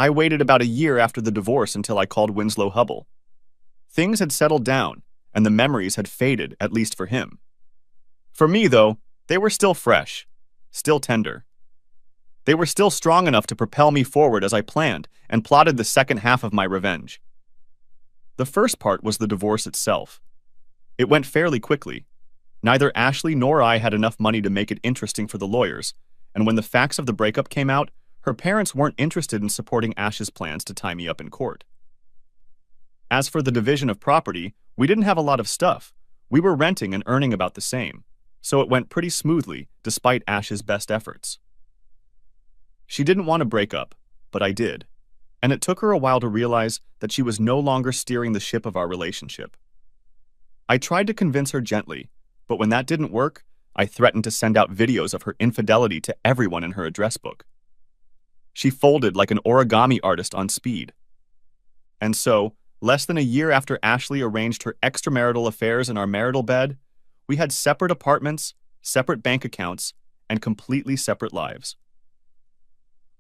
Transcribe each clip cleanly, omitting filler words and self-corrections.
I waited about a year after the divorce until I called Winslow Hubble. Things had settled down, and the memories had faded, at least for him. For me, though, they were still fresh, still tender. They were still strong enough to propel me forward as I planned and plotted the second half of my revenge. The first part was the divorce itself. It went fairly quickly. Neither Ashley nor I had enough money to make it interesting for the lawyers, and when the facts of the breakup came out, her parents weren't interested in supporting Ash's plans to tie me up in court. As for the division of property, we didn't have a lot of stuff. We were renting and earning about the same, so it went pretty smoothly despite Ash's best efforts. She didn't want to break up, but I did, and it took her a while to realize that she was no longer steering the ship of our relationship. I tried to convince her gently, but when that didn't work, I threatened to send out videos of her infidelity to everyone in her address book. She folded like an origami artist on speed. And so, less than a year after Ashley arranged her extramarital affairs in our marital bed, we had separate apartments, separate bank accounts, and completely separate lives.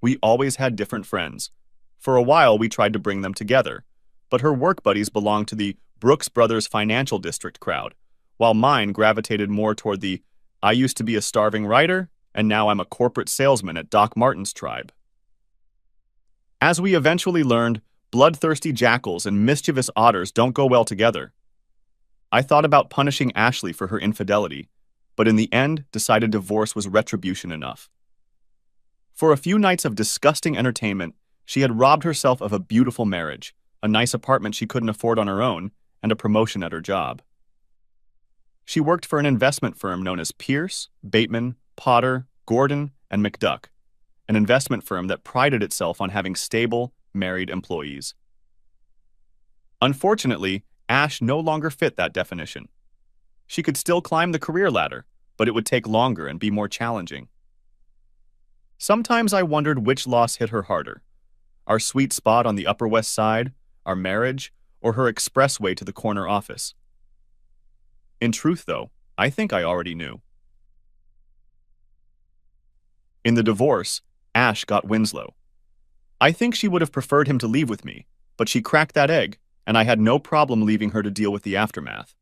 We always had different friends. For a while, we tried to bring them together, but her work buddies belonged to the Brooks Brothers Financial District crowd, while mine gravitated more toward the I used to be a starving writer, and now I'm a corporate salesman at Doc Martin's tribe. As we eventually learned, bloodthirsty jackals and mischievous otters don't go well together. I thought about punishing Ashley for her infidelity, but in the end decided divorce was retribution enough. For a few nights of disgusting entertainment, she had robbed herself of a beautiful marriage, a nice apartment she couldn't afford on her own, and a promotion at her job. She worked for an investment firm known as Pierce, Bateman, Potter, Gordon, and McDuck, an investment firm that prided itself on having stable, married employees. Unfortunately, Ash no longer fit that definition. She could still climb the career ladder, but it would take longer and be more challenging. Sometimes I wondered which loss hit her harder, our sweet spot on the Upper West Side, our marriage, or her expressway to the corner office. In truth, though, I think I already knew. In the divorce, Ash got Winslow. I think she would have preferred him to leave with me, but she cracked that egg, and I had no problem leaving her to deal with the aftermath.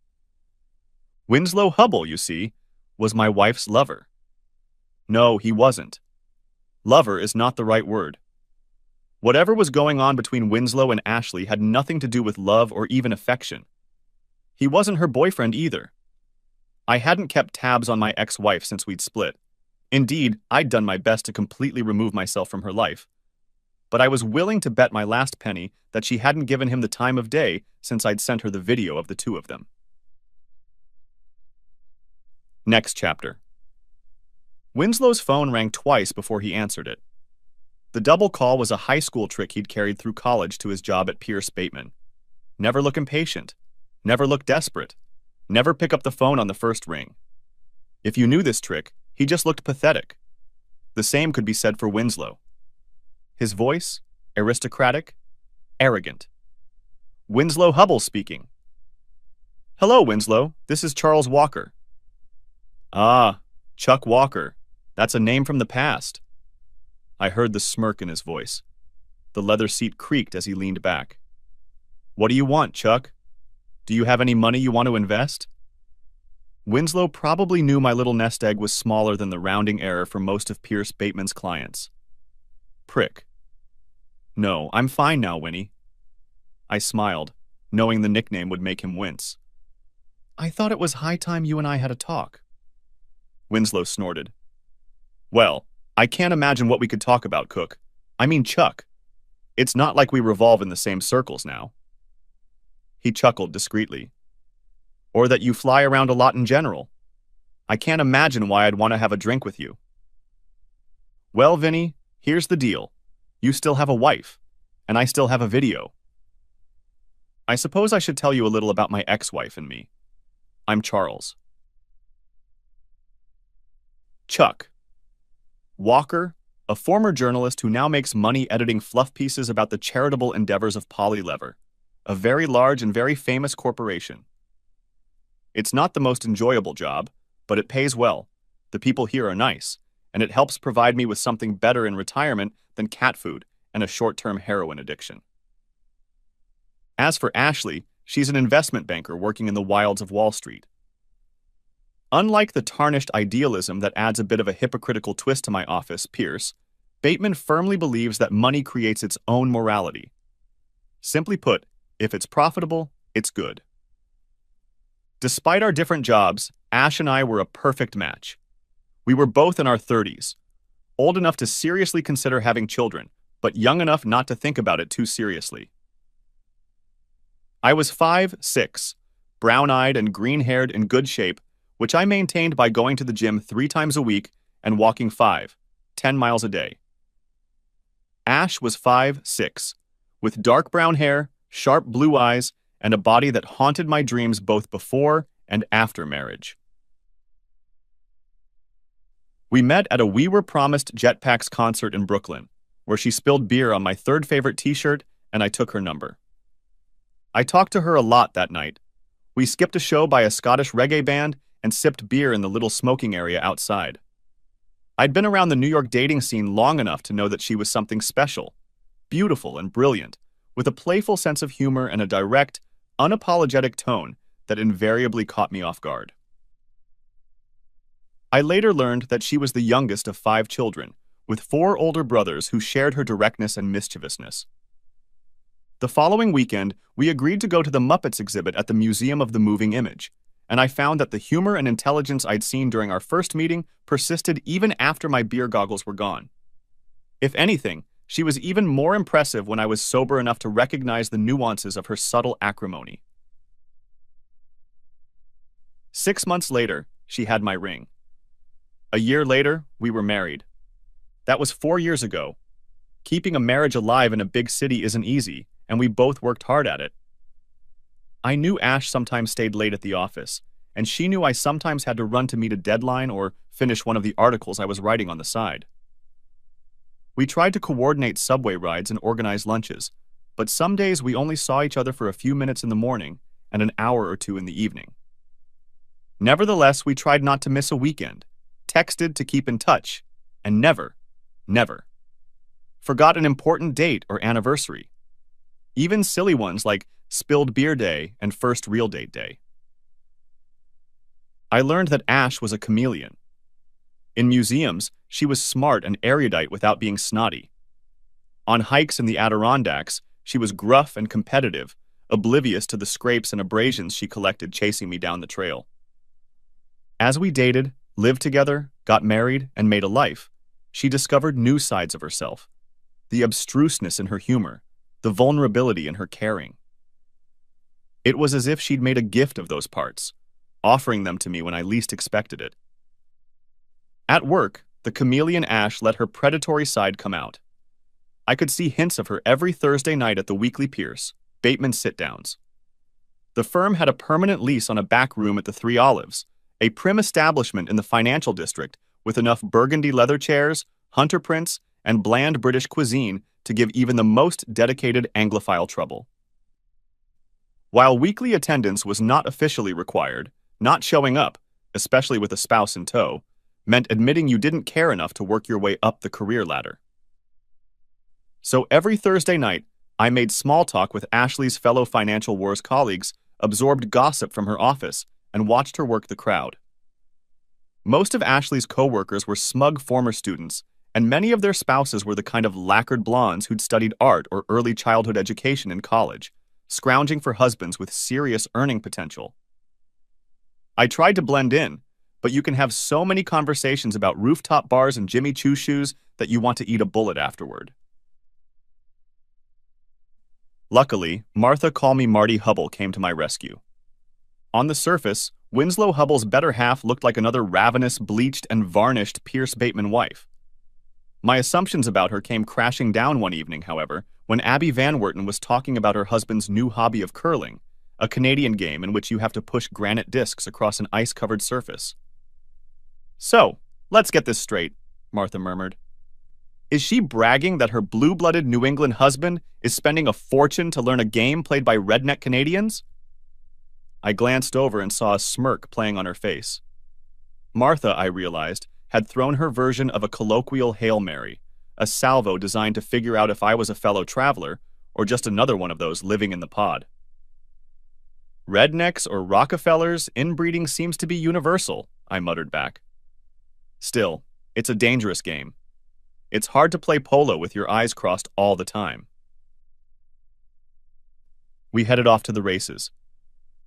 Winslow Hubble, you see, was my wife's lover. No, he wasn't. Lover is not the right word. Whatever was going on between Winslow and Ashley had nothing to do with love or even affection. He wasn't her boyfriend either. I hadn't kept tabs on my ex-wife since we'd split. Indeed, I'd done my best to completely remove myself from her life. But I was willing to bet my last penny that she hadn't given him the time of day since I'd sent her the video of the two of them. Next chapter. Winslow's phone rang twice before he answered it. The double call was a high school trick he'd carried through college to his job at Pierce Bateman. Never look impatient. Never look desperate. Never pick up the phone on the first ring. If you knew this trick, he just looked pathetic. The same could be said for Winslow. His voice, aristocratic, arrogant. Winslow Hubble speaking. Hello, Winslow. This is Charles Walker. Ah, Chuck Walker. That's a name from the past. I heard the smirk in his voice. The leather seat creaked as he leaned back. What do you want, Chuck? Do you have any money you want to invest? Winslow probably knew my little nest egg was smaller than the rounding error for most of Pierce Bateman's clients. Prick. No, I'm fine now, Winnie. I smiled, knowing the nickname would make him wince. I thought it was high time you and I had a talk. Winslow snorted. Well, I can't imagine what we could talk about, Cook. I mean Chuck. It's not like we revolve in the same circles now. He chuckled discreetly. Or that you fly around a lot in general. I can't imagine why I'd want to have a drink with you. Well, Vinny, here's the deal. You still have a wife, and I still have a video. I suppose I should tell you a little about my ex-wife and me. I'm Charles. Chuck. Walker, a former journalist who now makes money editing fluff pieces about the charitable endeavors of Polylever, a very large and very famous corporation. It's not the most enjoyable job, but it pays well. The people here are nice, and it helps provide me with something better in retirement than cat food and a short-term heroin addiction. As for Ashley, she's an investment banker working in the wilds of Wall Street. Unlike the tarnished idealism that adds a bit of a hypocritical twist to my office, Pierce, Bateman firmly believes that money creates its own morality. Simply put, if it's profitable, it's good. Despite our different jobs, Ash and I were a perfect match. We were both in our 30s, old enough to seriously consider having children, but young enough not to think about it too seriously. I was 5'6", brown-eyed and green-haired in good shape, which I maintained by going to the gym 3 times a week and walking 10 miles a day. Ash was 5'6", with dark brown hair, sharp blue eyes, and a body that haunted my dreams both before and after marriage. We met at a We Were Promised Jetpacks concert in Brooklyn, where she spilled beer on my third favorite t-shirt and I took her number. I talked to her a lot that night. We skipped a show by a Scottish reggae band and sipped beer in the little smoking area outside. I'd been around the New York dating scene long enough to know that she was something special, beautiful and brilliant, with a playful sense of humor and a direct, unapologetic tone that invariably caught me off guard. I later learned that she was the youngest of 5 children, with 4 older brothers who shared her directness and mischievousness. The following weekend, we agreed to go to the Muppets exhibit at the Museum of the Moving Image, and I found that the humor and intelligence I'd seen during our first meeting persisted even after my beer goggles were gone. If anything, she was even more impressive when I was sober enough to recognize the nuances of her subtle acrimony. 6 months later, she had my ring. A year later, we were married. That was 4 years ago. Keeping a marriage alive in a big city isn't easy, and we both worked hard at it. I knew Ash sometimes stayed late at the office, and she knew I sometimes had to run to meet a deadline or finish one of the articles I was writing on the side. We tried to coordinate subway rides and organize lunches, but some days we only saw each other for a few minutes in the morning and an hour or 2 in the evening. Nevertheless, we tried not to miss a weekend, texted to keep in touch, and never forgot an important date or anniversary. Even silly ones like Spilled Beer Day and First Real Date Day. I learned that Ash was a chameleon. In museums, she was smart and erudite without being snotty. On hikes in the Adirondacks, she was gruff and competitive, oblivious to the scrapes and abrasions she collected chasing me down the trail. As we dated, lived together, got married, and made a life, she discovered new sides of herself. The abstruseness in her humor, the vulnerability in her caring. It was as if she'd made a gift of those parts, offering them to me when I least expected it. At work, the chameleon Ash let her predatory side come out. I could see hints of her every Thursday night at the weekly Pierce, Bateman sit-downs. The firm had a permanent lease on a back room at the Three Olives, a prim establishment in the financial district with enough burgundy leather chairs, hunter prints, and bland British cuisine to give even the most dedicated Anglophile trouble. While weekly attendance was not officially required, not showing up, especially with a spouse in tow, meant admitting you didn't care enough to work your way up the career ladder. So every Thursday night, I made small talk with Ashley's fellow Financial Wars colleagues, absorbed gossip from her office, and watched her work the crowd. Most of Ashley's co-workers were smug former students, and many of their spouses were the kind of lacquered blondes who'd studied art or early childhood education in college, scrounging for husbands with serious earning potential. I tried to blend in, but you can have so many conversations about rooftop bars and Jimmy Choo shoes that you want to eat a bullet afterward. Luckily, Martha Call Me Marty Hubble came to my rescue. On the surface, Winslow Hubble's better half looked like another ravenous, bleached, and varnished Pierce Bateman wife. My assumptions about her came crashing down one evening, however, when Abby Van Werton was talking about her husband's new hobby of curling, a Canadian game in which you have to push granite discs across an ice-covered surface. "So, let's get this straight," Martha murmured. "Is she bragging that her blue-blooded New England husband is spending a fortune to learn a game played by redneck Canadians?" I glanced over and saw a smirk playing on her face. Martha, I realized, had thrown her version of a colloquial Hail Mary, a salvo designed to figure out if I was a fellow traveler or just another one of those living in the pod. Rednecks or Rockefellers, inbreeding seems to be universal, I muttered back. Still, it's a dangerous game. It's hard to play polo with your eyes crossed all the time. We headed off to the races.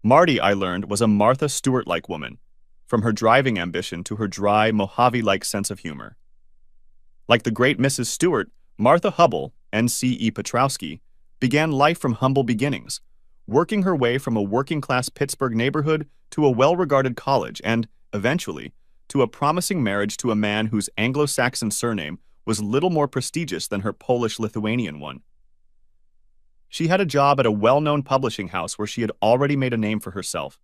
Marty, I learned, was a Martha Stewart-like woman, from her driving ambition to her dry, Mojave-like sense of humor. Like the great Mrs. Stewart, Martha Hubble, N.C.E. Petrowski, began life from humble beginnings, working her way from a working-class Pittsburgh neighborhood to a well-regarded college and, eventually, to a promising marriage to a man whose Anglo-Saxon surname was little more prestigious than her Polish-Lithuanian one. She had a job at a well-known publishing house where she had already made a name for herself,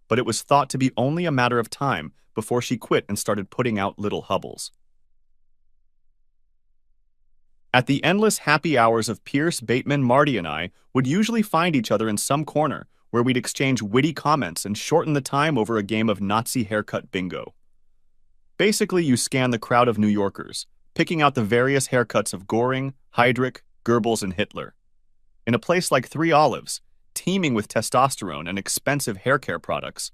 but it was thought to be only a matter of time before she quit and started putting out little Hubbles. At the endless happy hours of Pierce, Bateman, Marty, and I would usually find each other in some corner where we'd exchange witty comments and shorten the time over a game of Nazi haircut bingo. Basically, you scan the crowd of New Yorkers, picking out the various haircuts of Goring, Heydrich, Goebbels, and Hitler. In a place like Three Olives, teeming with testosterone and expensive hair care products,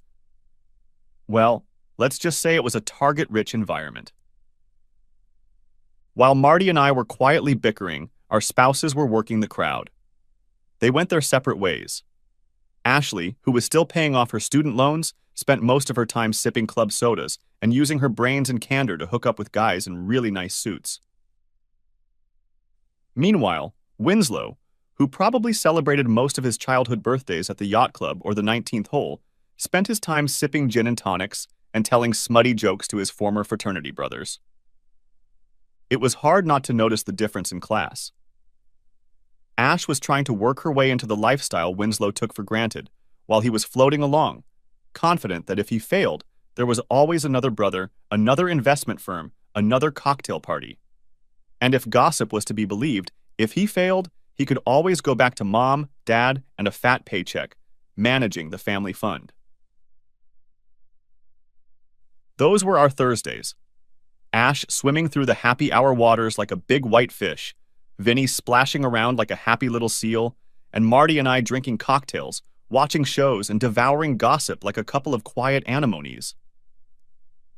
well, let's just say it was a target-rich environment. While Marty and I were quietly bickering, our spouses were working the crowd. They went their separate ways. Ashley, who was still paying off her student loans, spent most of her time sipping club sodas and using her brains and candor to hook up with guys in really nice suits. Meanwhile, Winslow, who probably celebrated most of his childhood birthdays at the yacht club or the 19th hole, spent his time sipping gin and tonics and telling smutty jokes to his former fraternity brothers. It was hard not to notice the difference in class. Ash was trying to work her way into the lifestyle Winslow took for granted, while he was floating along, confident that if he failed, there was always another brother, another investment firm, another cocktail party. And if gossip was to be believed, if he failed, he could always go back to mom, dad, and a fat paycheck, managing the family fund. Those were our Thursdays. Ash swimming through the happy hour waters like a big white fish, Vinny splashing around like a happy little seal, and Marty and I drinking cocktails, watching shows, and devouring gossip like a couple of quiet anemones.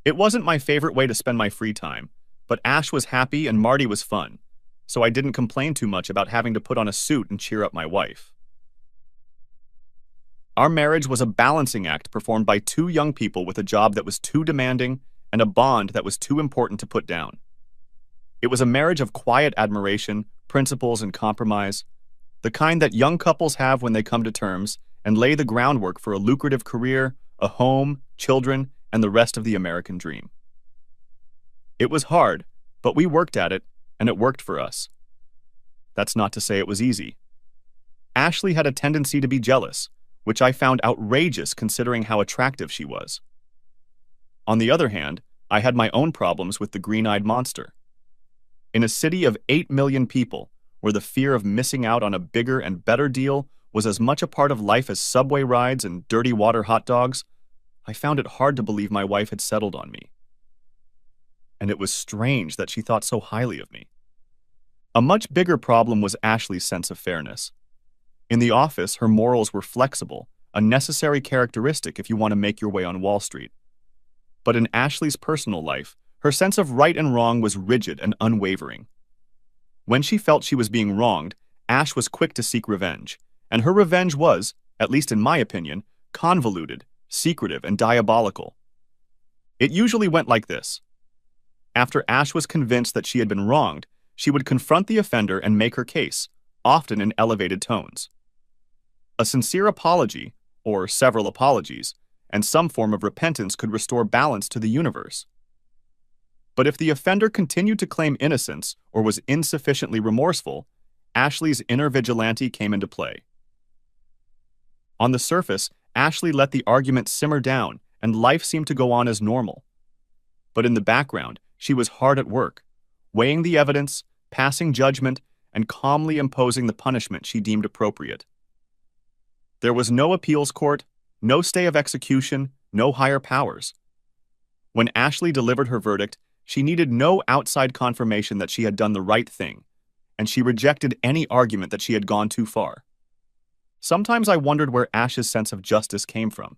It wasn't my favorite way to spend my free time, but Ash was happy and Marty was fun, so I didn't complain too much about having to put on a suit and cheer up my wife. Our marriage was a balancing act performed by two young people with a job that was too demanding and a bond that was too important to put down. It was a marriage of quiet admiration, principles, and compromise, the kind that young couples have when they come to terms and lay the groundwork for a lucrative career, a home, children, and the rest of the American dream. It was hard, but we worked at it, and it worked for us. That's not to say it was easy. Ashley had a tendency to be jealous, which I found outrageous considering how attractive she was. On the other hand, I had my own problems with the green-eyed monster. In a city of 8 million people, where the fear of missing out on a bigger and better deal was as much a part of life as subway rides and dirty water hot dogs, I found it hard to believe my wife had settled on me. And it was strange that she thought so highly of me. A much bigger problem was Ashley's sense of fairness. In the office, her morals were flexible, a necessary characteristic if you want to make your way on Wall Street. But in Ashley's personal life, her sense of right and wrong was rigid and unwavering. When she felt she was being wronged, Ash was quick to seek revenge, and her revenge was, at least in my opinion, convoluted, secretive, and diabolical. It usually went like this. After Ash was convinced that she had been wronged, she would confront the offender and make her case, often in elevated tones. A sincere apology, or several apologies, and some form of repentance could restore balance to the universe. But if the offender continued to claim innocence or was insufficiently remorseful, Ashley's inner vigilante came into play. On the surface, Ashley let the argument simmer down and life seemed to go on as normal. But in the background, she was hard at work, weighing the evidence, passing judgment, and calmly imposing the punishment she deemed appropriate. There was no appeals court, no stay of execution, no higher powers. When Ashley delivered her verdict, She needed no outside confirmation that she had done the right thing, and she rejected any argument that she had gone too far. Sometimes I wondered where Ash's sense of justice came from.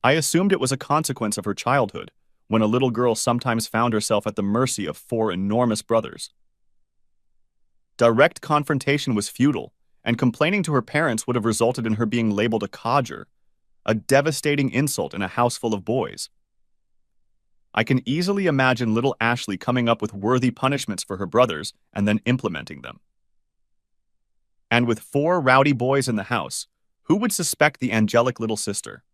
I assumed it was a consequence of her childhood, when a little girl sometimes found herself at the mercy of four enormous brothers. Direct confrontation was futile, and complaining to her parents would have resulted in her being labeled a codger, a devastating insult in a house full of boys. I can easily imagine little Ashley coming up with worthy punishments for her brothers and then implementing them. And with four rowdy boys in the house, who would suspect the angelic little sister?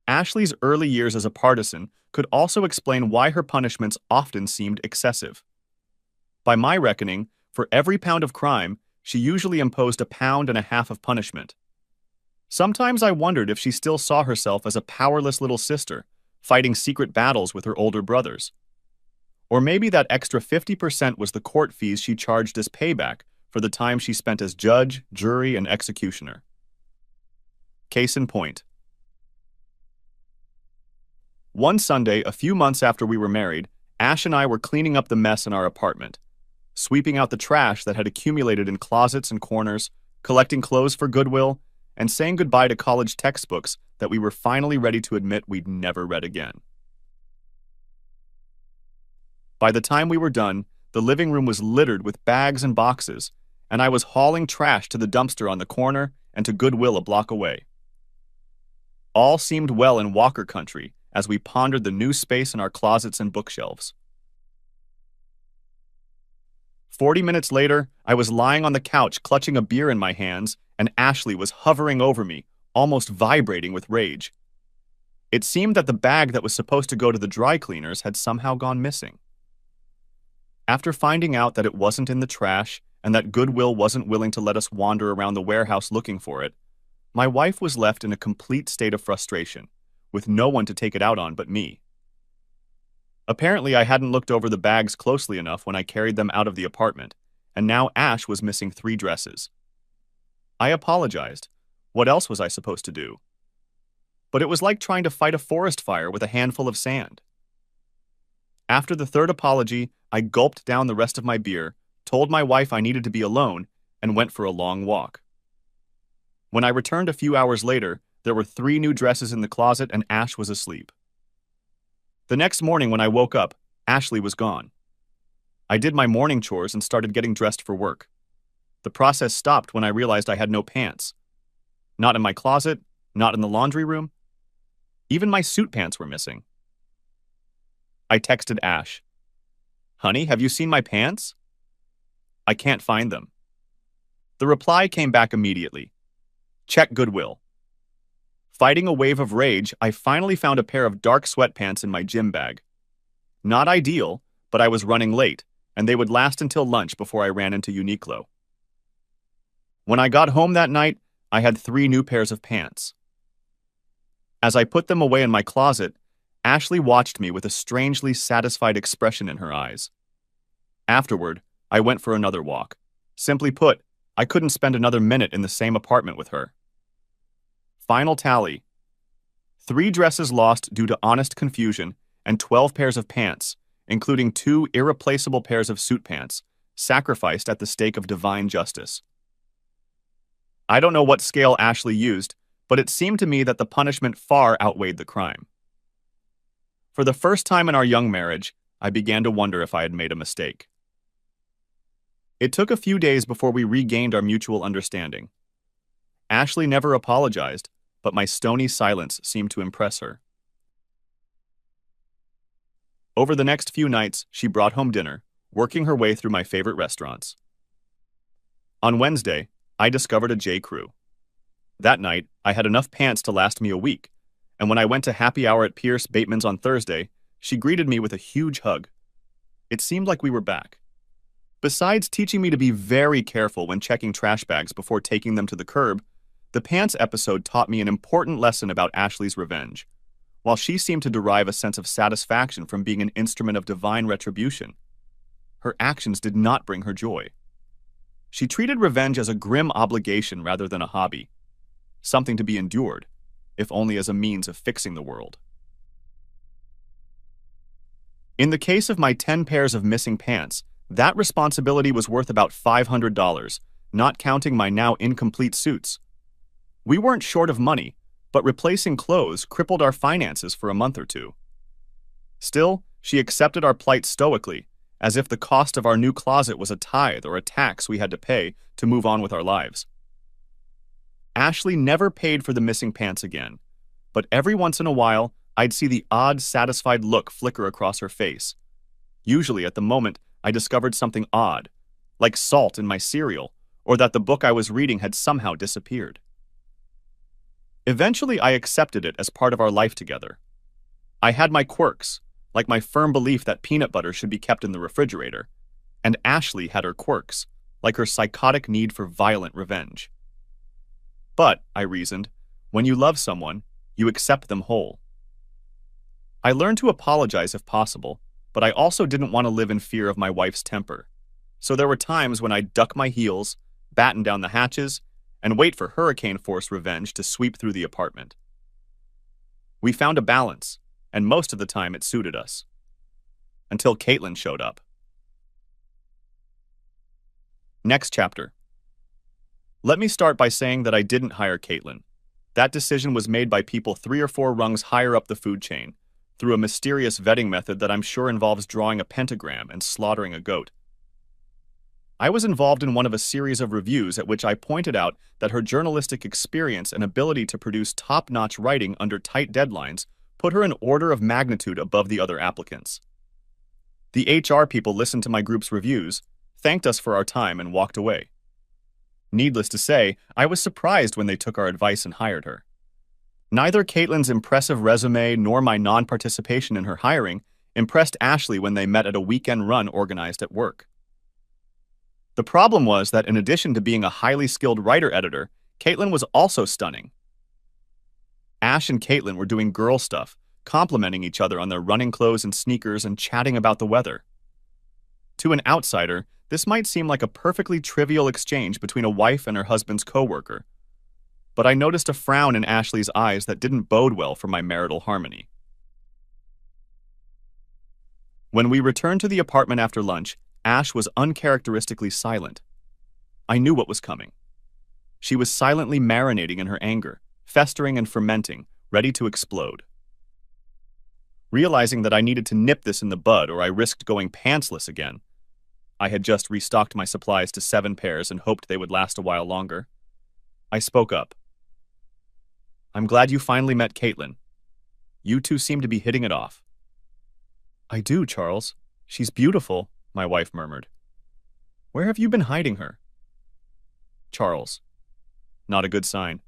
Ashley's early years as a partisan could also explain why her punishments often seemed excessive. By my reckoning, for every pound of crime, she usually imposed 1.5 pounds of punishment. Sometimes I wondered if she still saw herself as a powerless little sister, fighting secret battles with her older brothers. Or maybe that extra 50% was the court fees she charged as payback for the time she spent as judge, jury, and executioner. Case in point. One Sunday, a few months after we were married, Ash and I were cleaning up the mess in our apartment, sweeping out the trash that had accumulated in closets and corners, collecting clothes for Goodwill, and saying goodbye to college textbooks that we were finally ready to admit we'd never read again. By the time we were done, the living room was littered with bags and boxes, and I was hauling trash to the dumpster on the corner and to Goodwill a block away. All seemed well in Walker country as we pondered the new space in our closets and bookshelves. 40 minutes later, I was lying on the couch clutching a beer in my hands, and Ashley was hovering over me, almost vibrating with rage. It seemed that the bag that was supposed to go to the dry cleaners had somehow gone missing. After finding out that it wasn't in the trash and that Goodwill wasn't willing to let us wander around the warehouse looking for it, my wife was left in a complete state of frustration, with no one to take it out on but me. Apparently, I hadn't looked over the bags closely enough when I carried them out of the apartment, and now Ash was missing 3 dresses. I apologized. What else was I supposed to do? But it was like trying to fight a forest fire with a handful of sand. After the 3rd apology, I gulped down the rest of my beer, told my wife I needed to be alone, and went for a long walk. When I returned a few hours later, there were 3 new dresses in the closet and Ash was asleep. The next morning when I woke up, Ashley was gone. I did my morning chores and started getting dressed for work. The process stopped when I realized I had no pants. Not in my closet, not in the laundry room. Even my suit pants were missing. I texted Ash. "Honey, have you seen my pants?" "I can't find them." The reply came back immediately. "Check Goodwill." Fighting a wave of rage, I finally found a pair of dark sweatpants in my gym bag. Not ideal, but I was running late, and they would last until lunch before I ran into Uniqlo. When I got home that night, I had 3 new pairs of pants. As I put them away in my closet, Ashley watched me with a strangely satisfied expression in her eyes. Afterward, I went for another walk. Simply put, I couldn't spend another minute in the same apartment with her. Final tally. 3 dresses lost due to honest confusion and 12 pairs of pants, including 2 irreplaceable pairs of suit pants, sacrificed at the stake of divine justice. I don't know what scale Ashley used, but it seemed to me that the punishment far outweighed the crime. For the first time in our young marriage, I began to wonder if I had made a mistake. It took a few days before we regained our mutual understanding. Ashley never apologized, but my stony silence seemed to impress her. Over the next few nights, she brought home dinner, working her way through my favorite restaurants. On Wednesday, I discovered a J. Crew. That night, I had enough pants to last me a week, and when I went to happy hour at Pierce Bateman's on Thursday, she greeted me with a huge hug. It seemed like we were back. Besides teaching me to be very careful when checking trash bags before taking them to the curb, the pants episode taught me an important lesson about Ashley's revenge. While she seemed to derive a sense of satisfaction from being an instrument of divine retribution, her actions did not bring her joy. She treated revenge as a grim obligation rather than a hobby, something to be endured, if only as a means of fixing the world. In the case of my 10 pairs of missing pants, that responsibility was worth about $500, not counting my now incomplete suits. We weren't short of money, but replacing clothes crippled our finances for a month or two. Still, she accepted our plight stoically, as if the cost of our new closet was a tithe or a tax we had to pay to move on with our lives. Ashley never paid for the missing pants again, but every once in a while, I'd see the odd, satisfied look flicker across her face. Usually at the moment, I discovered something odd, like salt in my cereal, or that the book I was reading had somehow disappeared. Eventually, I accepted it as part of our life together. I had my quirks, like my firm belief that peanut butter should be kept in the refrigerator, and Ashley had her quirks, like her psychotic need for violent revenge. But, I reasoned, when you love someone, you accept them whole. I learned to apologize if possible, but I also didn't want to live in fear of my wife's temper. So there were times when I'd duck my heels, batten down the hatches, and wait for hurricane-force revenge to sweep through the apartment. We found a balance, and most of the time it suited us. Until Caitlin showed up. Next chapter. Let me start by saying that I didn't hire Caitlin. That decision was made by people 3 or 4 rungs higher up the food chain, through a mysterious vetting method that I'm sure involves drawing a pentagram and slaughtering a goat. I was involved in one of a series of reviews at which I pointed out that her journalistic experience and ability to produce top-notch writing under tight deadlines put her an order of magnitude above the other applicants. The HR people listened to my group's reviews, thanked us for our time, and walked away. Needless to say, I was surprised when they took our advice and hired her. Neither Caitlin's impressive resume nor my non-participation in her hiring impressed Ashley when they met at a weekend run organized at work. The problem was that in addition to being a highly skilled writer-editor, Caitlin was also stunning. Ash and Caitlin were doing girl stuff, complimenting each other on their running clothes and sneakers and chatting about the weather. To an outsider, this might seem like a perfectly trivial exchange between a wife and her husband's coworker, but I noticed a frown in Ashley's eyes that didn't bode well for my marital harmony. When we returned to the apartment after lunch, Ash was uncharacteristically silent. I knew what was coming. She was silently marinating in her anger, festering and fermenting, ready to explode. Realizing that I needed to nip this in the bud or I risked going pantsless again, I had just restocked my supplies to 7 pairs and hoped they would last a while longer. I spoke up. I'm glad you finally met Caitlin. You two seem to be hitting it off. I do, Charles. She's beautiful, my wife murmured. Where have you been hiding her? Charles. Not a good sign.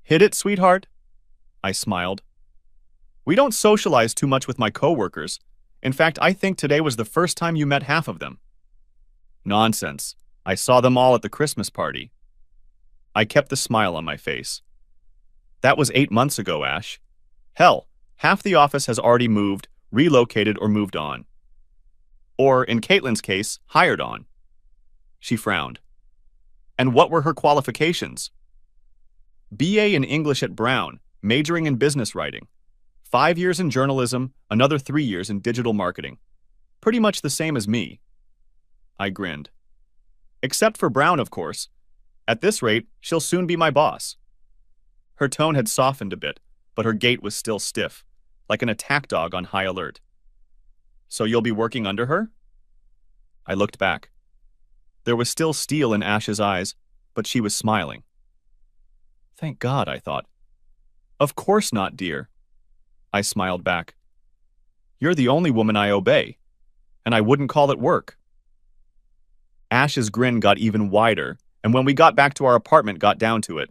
Hit it, sweetheart? I smiled. We don't socialize too much with my coworkers. In fact, I think today was the first time you met half of them. Nonsense. I saw them all at the Christmas party. I kept the smile on my face. That was 8 months ago, Ash. Hell, half the office has already moved, relocated, or moved on. Or, in Caitlin's case, hired on. She frowned. And what were her qualifications? BA in English at Brown, majoring in business writing. 5 years in journalism, another 3 years in digital marketing. Pretty much the same as me. I grinned. Except for Brown, of course. At this rate, she'll soon be my boss. Her tone had softened a bit, but her gait was still stiff, like an attack dog on high alert. So you'll be working under her? I looked back. There was still steel in Ash's eyes, but she was smiling. Thank God, I thought. Of course not, dear. I smiled back. You're the only woman I obey, and I wouldn't call it work. Ash's grin got even wider, and when we got back to our apartment, got down to it.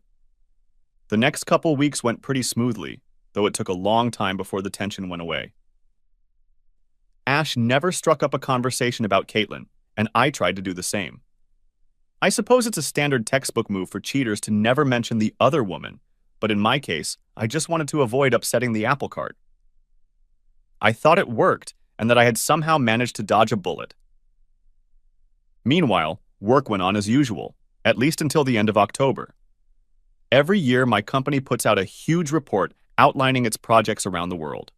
The next couple weeks went pretty smoothly, though it took a long time before the tension went away. Ash never struck up a conversation about Caitlin, and I tried to do the same. I suppose it's a standard textbook move for cheaters to never mention the other woman, but in my case, I just wanted to avoid upsetting the apple cart. I thought it worked, and that I had somehow managed to dodge a bullet. Meanwhile, work went on as usual, at least until the end of October. Every year, my company puts out a huge report outlining its projects around the world.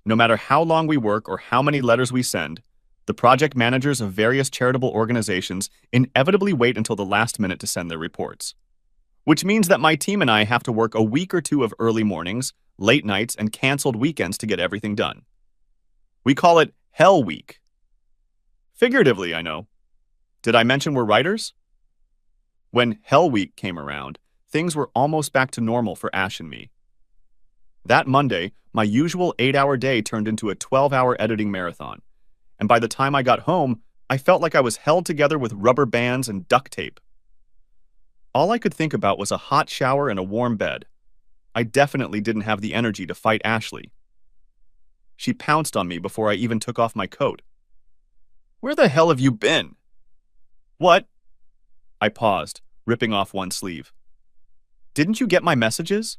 No matter how long we work or how many letters we send, the project managers of various charitable organizations inevitably wait until the last minute to send their reports. Which means that my team and I have to work a week or two of early mornings, late nights, and canceled weekends to get everything done. We call it Hell Week. Figuratively, I know. Did I mention we're writers? When Hell Week came around, things were almost back to normal for Ash and me. That Monday, my usual 8-hour day turned into a 12-hour editing marathon, and by the time I got home, I felt like I was held together with rubber bands and duct tape. All I could think about was a hot shower and a warm bed. I definitely didn't have the energy to fight Ashley. She pounced on me before I even took off my coat. "Where the hell have you been?" "What?" I paused, ripping off one sleeve. "Didn't you get my messages?"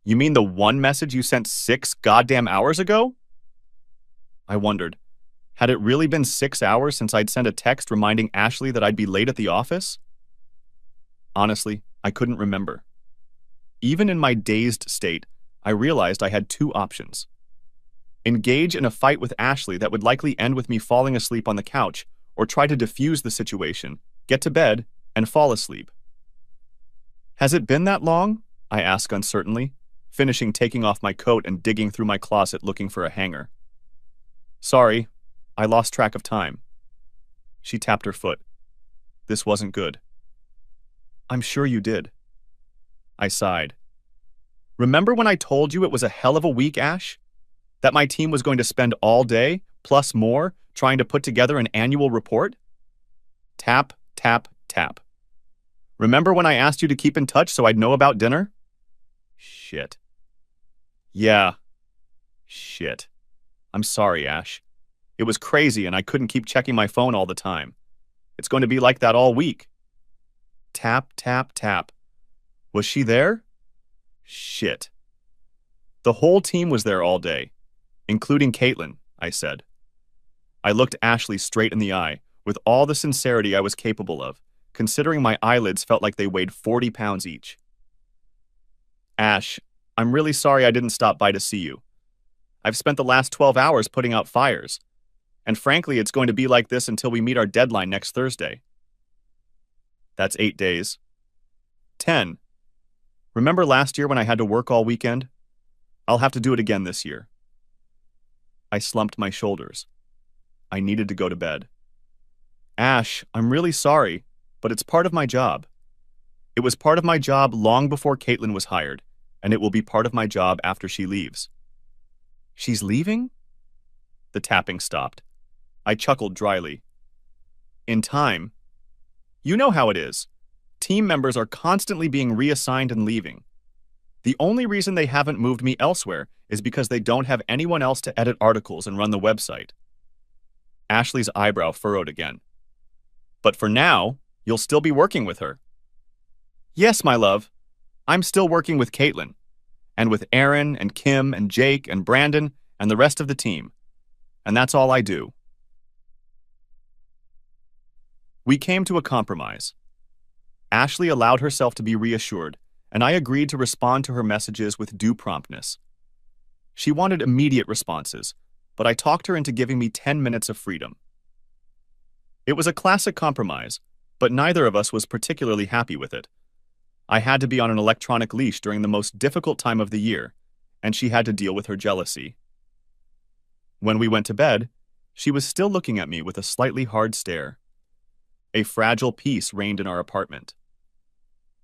"You mean the one message you sent 6 goddamn hours ago?" I wondered, had it really been 6 hours since I'd sent a text reminding Ashley that I'd be late at the office? Honestly, I couldn't remember. Even in my dazed state, I realized I had 2 options. Engage in a fight with Ashley that would likely end with me falling asleep on the couch, or try to defuse the situation, get to bed, and fall asleep. "Has it been that long?" I asked uncertainly, finishing taking off my coat and digging through my closet looking for a hanger. "Sorry, I lost track of time." She tapped her foot. This wasn't good. "I'm sure you did." I sighed. "Remember when I told you it was a hell of a week, Ash? That my team was going to spend all day, plus more, trying to put together an annual report?" Tap, tap, tap. "Remember when I asked you to keep in touch so I'd know about dinner?" Shit. Yeah. Shit. I'm sorry, Ash. It was crazy and I couldn't keep checking my phone all the time. It's going to be like that all week. Tap, tap, tap. Was she there? Shit. The whole team was there all day, including Caitlin, I said. I looked Ashley straight in the eye, with all the sincerity I was capable of, considering my eyelids felt like they weighed 40 pounds each. "Ash, I'm really sorry I didn't stop by to see you. I've spent the last 12 hours putting out fires, and frankly, it's going to be like this until we meet our deadline next Thursday." That's 8 days. 10. Remember last year when I had to work all weekend? I'll have to do it again this year. I slumped my shoulders. I needed to go to bed. "Ash, I'm really sorry, but it's part of my job. It was part of my job long before Caitlin was hired, and it will be part of my job after she leaves." "She's leaving?" The tapping stopped. I chuckled dryly. "In time. You know how it is. Team members are constantly being reassigned and leaving. The only reason they haven't moved me elsewhere is because they don't have anyone else to edit articles and run the website." Ashley's eyebrow furrowed again. "But for now, you'll still be working with her." "Yes, my love. I'm still working with Caitlin, and with Aaron and Kim and Jake and Brandon and the rest of the team. And that's all I do." We came to a compromise. Ashley allowed herself to be reassured, and I agreed to respond to her messages with due promptness. She wanted immediate responses, but I talked her into giving me 10 minutes of freedom. It was a classic compromise, but neither of us was particularly happy with it. I had to be on an electronic leash during the most difficult time of the year, and she had to deal with her jealousy. When we went to bed, she was still looking at me with a slightly hard stare. A fragile peace reigned in our apartment.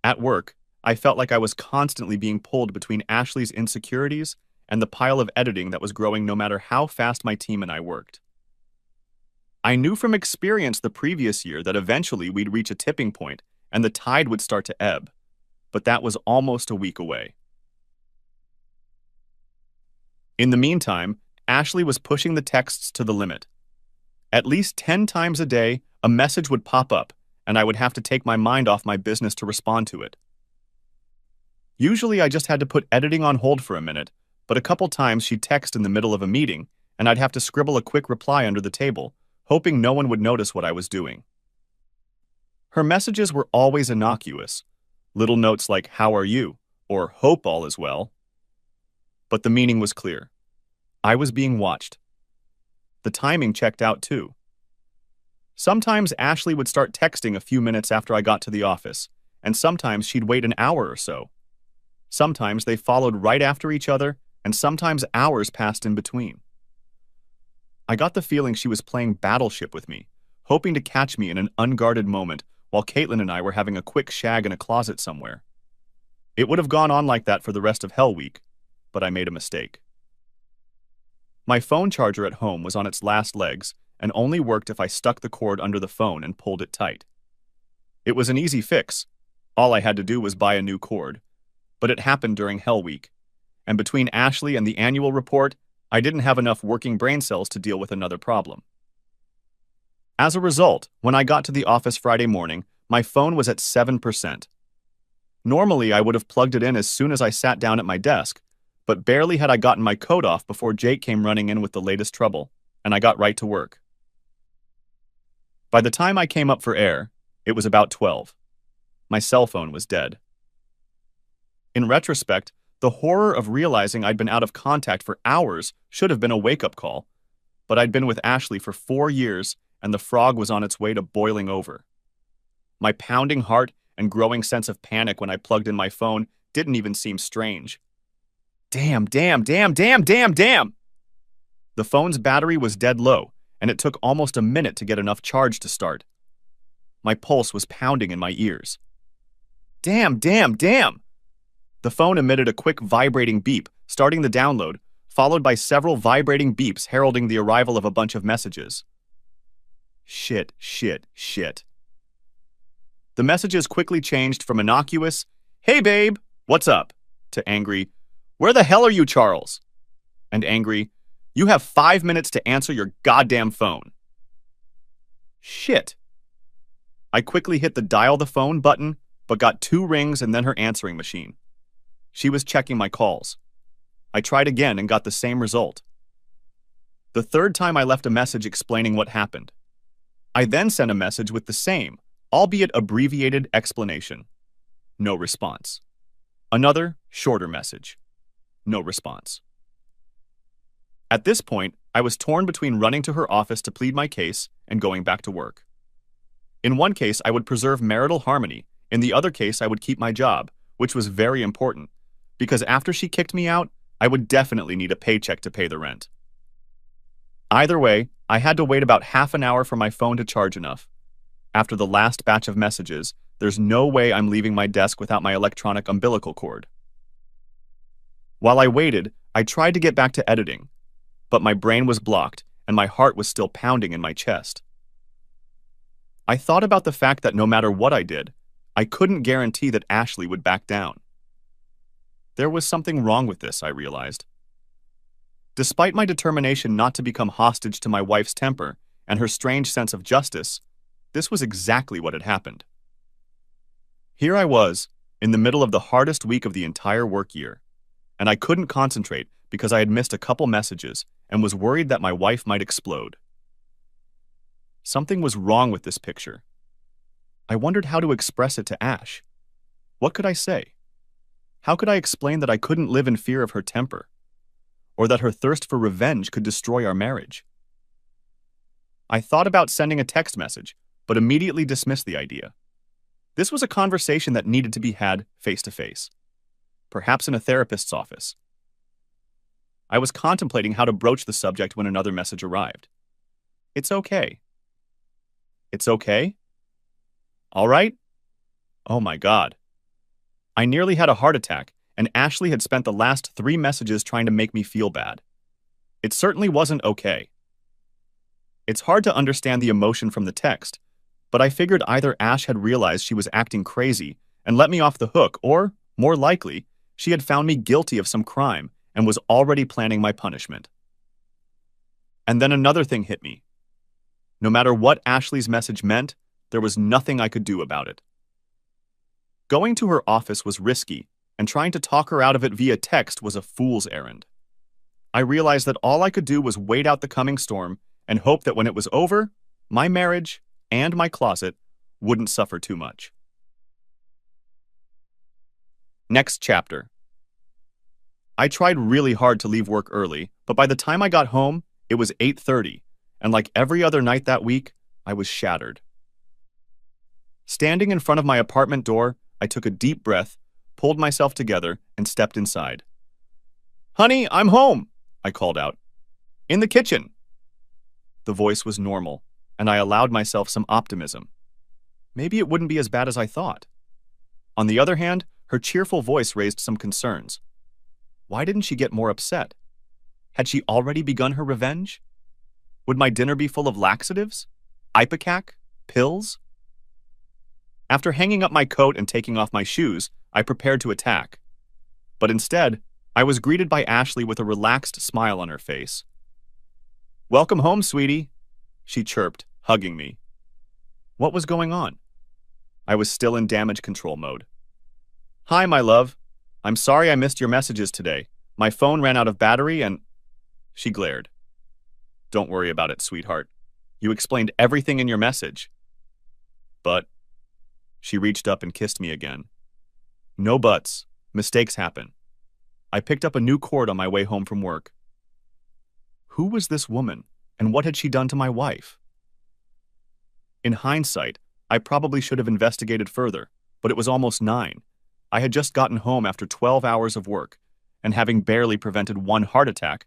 At work, I felt like I was constantly being pulled between Ashley's insecurities and the pile of editing that was growing no matter how fast my team and I worked. I knew from experience the previous year that eventually we'd reach a tipping point and the tide would start to ebb, but that was almost a week away. In the meantime, Ashley was pushing the texts to the limit. At least 10 times a day, a message would pop up, and I would have to take my mind off my business to respond to it. Usually I just had to put editing on hold for a minute, but a couple times she'd text in the middle of a meeting, and I'd have to scribble a quick reply under the table, hoping no one would notice what I was doing. Her messages were always innocuous, little notes like, "How are you?" or "Hope all is well." But the meaning was clear. I was being watched. The timing checked out too. Sometimes Ashley would start texting a few minutes after I got to the office, and sometimes she'd wait an hour or so. Sometimes they followed right after each other, and sometimes hours passed in between. I got the feeling she was playing Battleship with me, hoping to catch me in an unguarded moment while Caitlin and I were having a quick shag in a closet somewhere. It would have gone on like that for the rest of Hell Week, but I made a mistake. My phone charger at home was on its last legs and only worked if I stuck the cord under the phone and pulled it tight. It was an easy fix. All I had to do was buy a new cord. But it happened during Hell Week, and between Ashley and the annual report, I didn't have enough working brain cells to deal with another problem. As a result, when I got to the office Friday morning, my phone was at 7%. Normally, I would have plugged it in as soon as I sat down at my desk, but barely had I gotten my coat off before Jake came running in with the latest trouble, and I got right to work. By the time I came up for air, it was about 12. My cell phone was dead. In retrospect, the horror of realizing I'd been out of contact for hours should have been a wake-up call, but I'd been with Ashley for 4 years, and the frog was on its way to boiling over. My pounding heart and growing sense of panic when I plugged in my phone didn't even seem strange. Damn. The phone's battery was dead low, and it took almost a minute to get enough charge to start. My pulse was pounding in my ears. Damn. The phone emitted a quick vibrating beep, starting the download, followed by several vibrating beeps heralding the arrival of a bunch of messages. Shit. The messages quickly changed from innocuous, "Hey babe, what's up?" to angry, "Where the hell are you, Charles?" and angry, "You have 5 minutes to answer your goddamn phone." Shit. I quickly hit the dial the phone button, but got 2 rings and then her answering machine. She was checking my calls. I tried again and got the same result. The third time I left a message explaining what happened. I then sent a message with the same, albeit abbreviated, explanation. No response. Another, shorter message. No response. At this point, I was torn between running to her office to plead my case and going back to work. In one case, I would preserve marital harmony. In the other case, I would keep my job, which was very important, because after she kicked me out, I would definitely need a paycheck to pay the rent. Either way, I had to wait about half an hour for my phone to charge enough. After the last batch of messages, there's no way I'm leaving my desk without my electronic umbilical cord. While I waited, I tried to get back to editing, but my brain was blocked and my heart was still pounding in my chest. I thought about the fact that no matter what I did, I couldn't guarantee that Ashley would back down. There was something wrong with this, I realized. Despite my determination not to become hostage to my wife's temper and her strange sense of justice, this was exactly what had happened. Here I was, in the middle of the hardest week of the entire work year, and I couldn't concentrate because I had missed a couple messages and was worried that my wife might explode. Something was wrong with this picture. I wondered how to express it to Ash. What could I say? How could I explain that I couldn't live in fear of her temper, or that her thirst for revenge could destroy our marriage? I thought about sending a text message, but immediately dismissed the idea. This was a conversation that needed to be had face-to-face, perhaps in a therapist's office. I was contemplating how to broach the subject when another message arrived. It's okay. It's okay? All right? Oh my God. I nearly had a heart attack, and Ashley had spent the last 3 messages trying to make me feel bad. It certainly wasn't okay. It's hard to understand the emotion from the text, but I figured either Ash had realized she was acting crazy and let me off the hook, or, more likely, she had found me guilty of some crime and was already planning my punishment. And then another thing hit me. No matter what Ashley's message meant, there was nothing I could do about it. Going to her office was risky, and trying to talk her out of it via text was a fool's errand. I realized that all I could do was wait out the coming storm and hope that when it was over, my marriage and my closet wouldn't suffer too much. Next chapter. I tried really hard to leave work early, But by the time I got home, it was 8:30, and like every other night that week, I was shattered. Standing in front of my apartment door, I took a deep breath, pulled myself together, and stepped inside. "Honey, I'm home," I called out. "In the kitchen." The voice was normal, and I allowed myself some optimism. Maybe it wouldn't be as bad as I thought. On the other hand, her cheerful voice raised some concerns. Why didn't she get more upset? Had she already begun her revenge? Would my dinner be full of laxatives? Ipecac? Pills? After hanging up my coat and taking off my shoes, I prepared to attack. But instead, I was greeted by Ashley with a relaxed smile on her face. "Welcome home, sweetie," she chirped, hugging me. What was going on? I was still in damage control mode. "Hi, my love. I'm sorry I missed your messages today. My phone ran out of battery and—" She glared. "Don't worry about it, sweetheart. You explained everything in your message." "But—" She reached up and kissed me again. "No buts. Mistakes happen. I picked up a new cord on my way home from work." Who was this woman, and what had she done to my wife? In hindsight, I probably should have investigated further, but it was almost 9. I had just gotten home after 12 hours of work, and having barely prevented one heart attack,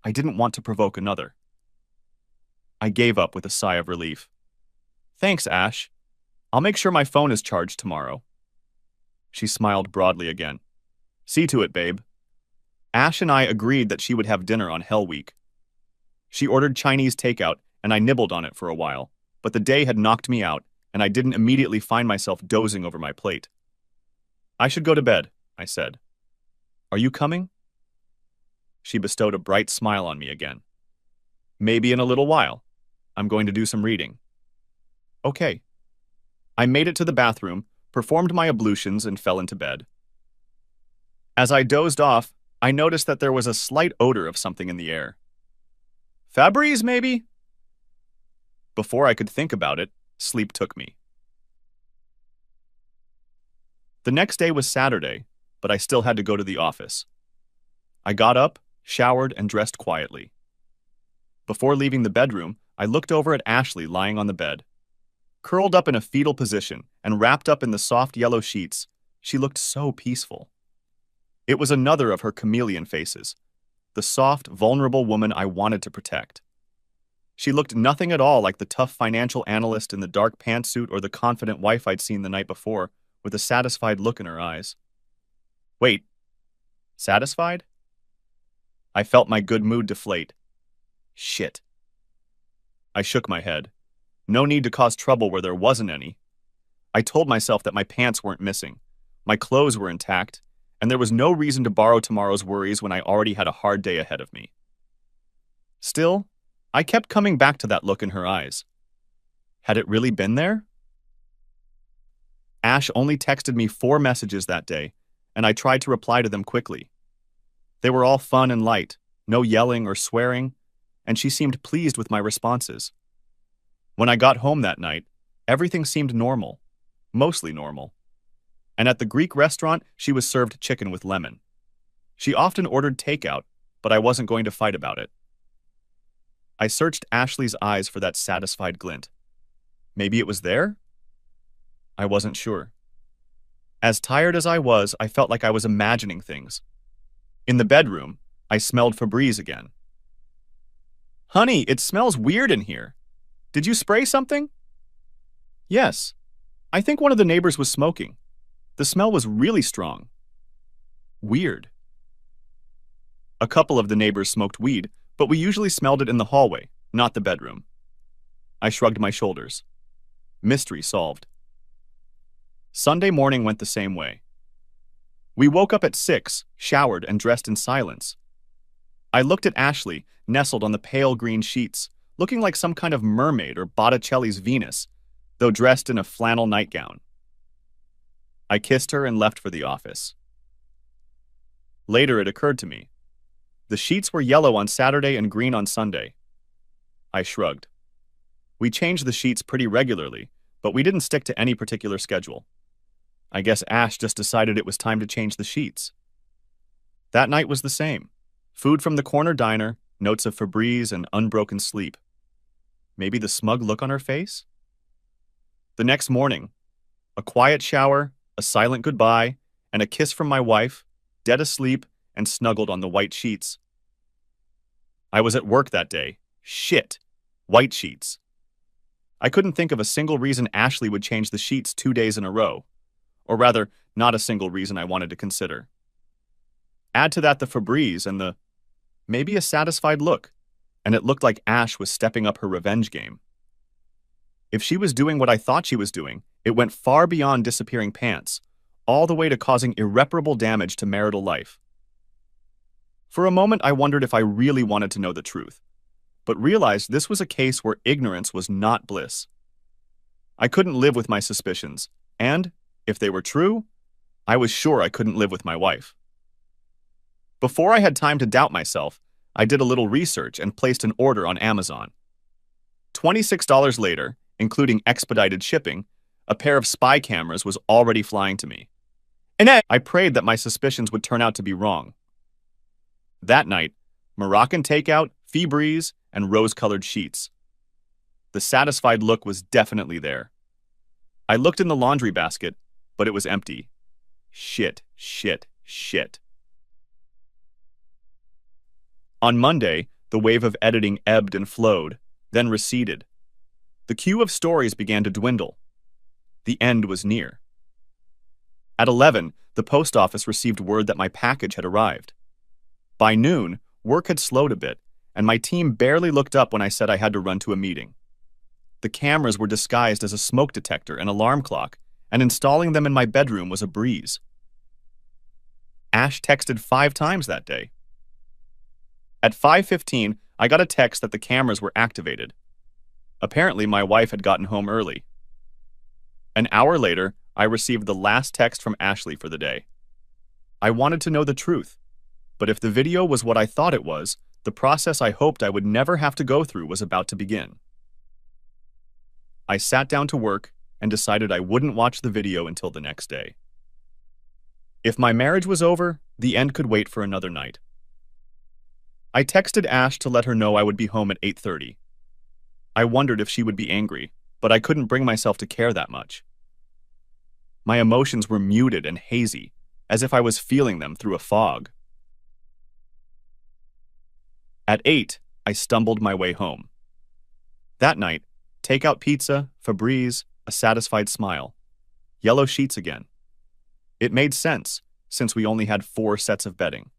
I didn't want to provoke another. I gave up with a sigh of relief. "Thanks, Ash. I'll make sure my phone is charged tomorrow." She smiled broadly again. "See to it, babe." Ash and I agreed that she would have dinner on Hell Week. She ordered Chinese takeout, and I nibbled on it for a while, but the day had knocked me out, and I didn't immediately find myself dozing over my plate. "I should go to bed," I said. "Are you coming?" She bestowed a bright smile on me again. "Maybe in a little while. I'm going to do some reading." "Okay." I made it to the bathroom, performed my ablutions, and fell into bed. As I dozed off, I noticed that there was a slight odor of something in the air. Febreze, maybe? Before I could think about it, sleep took me. The next day was Saturday, but I still had to go to the office. I got up, showered, and dressed quietly. Before leaving the bedroom, I looked over at Ashley lying on the bed. Curled up in a fetal position and wrapped up in the soft yellow sheets, she looked so peaceful. It was another of her chameleon faces, the soft, vulnerable woman I wanted to protect. She looked nothing at all like the tough financial analyst in the dark pantsuit or the confident wife I'd seen the night before, with a satisfied look in her eyes. Wait, satisfied? I felt my good mood deflate. Shit. I shook my head. No need to cause trouble where there wasn't any. I told myself that my pants weren't missing, my clothes were intact, and there was no reason to borrow tomorrow's worries when I already had a hard day ahead of me. Still, I kept coming back to that look in her eyes. Had it really been there? Ash only texted me 4 messages that day, and I tried to reply to them quickly. They were all fun and light, no yelling or swearing, and she seemed pleased with my responses. When I got home that night, everything seemed normal, mostly normal. And at the Greek restaurant, she was served chicken with lemon. She often ordered takeout, but I wasn't going to fight about it. I searched Ashley's eyes for that satisfied glint. Maybe it was there? I wasn't sure. As tired as I was, I felt like I was imagining things. In the bedroom, I smelled Febreze again. Honey, it smells weird in here. Did you spray something? Yes. I think one of the neighbors was smoking. The smell was really strong. Weird. A couple of the neighbors smoked weed, but we usually smelled it in the hallway, not the bedroom. I shrugged my shoulders. Mystery solved. Sunday morning went the same way. We woke up at 6, showered, and dressed in silence. I looked at Ashley, nestled on the pale green sheets, looking like some kind of mermaid or Botticelli's Venus, though dressed in a flannel nightgown. I kissed her and left for the office. Later it occurred to me. The sheets were yellow on Saturday and green on Sunday. I shrugged. We changed the sheets pretty regularly, but we didn't stick to any particular schedule. I guess Ash just decided it was time to change the sheets. That night was the same. Food from the corner diner, notes of Febreze and unbroken sleep. Maybe the smug look on her face? The next morning, a quiet shower, a silent goodbye, and a kiss from my wife, dead asleep and snuggled on the white sheets. I was at work that day. Shit. White sheets. I couldn't think of a single reason Ashley would change the sheets 2 days in a row. Or rather, not a single reason I wanted to consider. Add to that the Febreze and the maybe a satisfied look, and it looked like Ash was stepping up her revenge game. If she was doing what I thought she was doing, it went far beyond disappearing pants, all the way to causing irreparable damage to marital life. For a moment, I wondered if I really wanted to know the truth, but realized this was a case where ignorance was not bliss. I couldn't live with my suspicions, and, if they were true, I was sure I couldn't live with my wife. Before I had time to doubt myself, I did a little research and placed an order on Amazon. $26 later, including expedited shipping, a pair of spy cameras was already flying to me. And I prayed that my suspicions would turn out to be wrong. That night, Moroccan takeout, Febreze, and rose-colored sheets. The satisfied look was definitely there. I looked in the laundry basket, but it was empty. Shit, shit, shit. On Monday, the wave of editing ebbed and flowed, then receded. The queue of stories began to dwindle. The end was near. At 11, the post office received word that my package had arrived. By noon, work had slowed a bit, and my team barely looked up when I said I had to run to a meeting. The cameras were disguised as a smoke detector and alarm clock, and installing them in my bedroom was a breeze. Ash texted 5 times that day. At 5:15, I got a text that the cameras were activated. Apparently, my wife had gotten home early. An hour later, I received the last text from Ashley for the day. I wanted to know the truth, but if the video was what I thought it was, the process I hoped I would never have to go through was about to begin. I sat down to work and decided I wouldn't watch the video until the next day. If my marriage was over, the end could wait for another night. I texted Ash to let her know I would be home at 8:30. I wondered if she would be angry, but I couldn't bring myself to care that much. My emotions were muted and hazy, as if I was feeling them through a fog. At 8, I stumbled my way home. That night, takeout pizza, Febreze, a satisfied smile. Yellow sheets again. It made sense, since we only had 4 sets of bedding.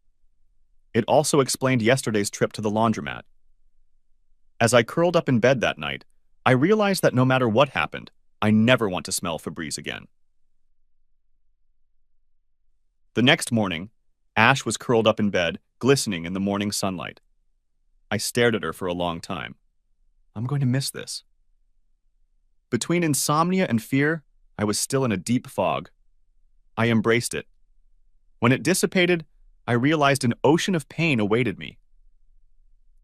It also explained yesterday's trip to the laundromat. As I curled up in bed that night, I realized that no matter what happened, I never want to smell Febreze again. The next morning, Ash was curled up in bed, glistening in the morning sunlight. I stared at her for a long time. I'm going to miss this. Between insomnia and fear, I was still in a deep fog. I embraced it. When it dissipated, I realized an ocean of pain awaited me.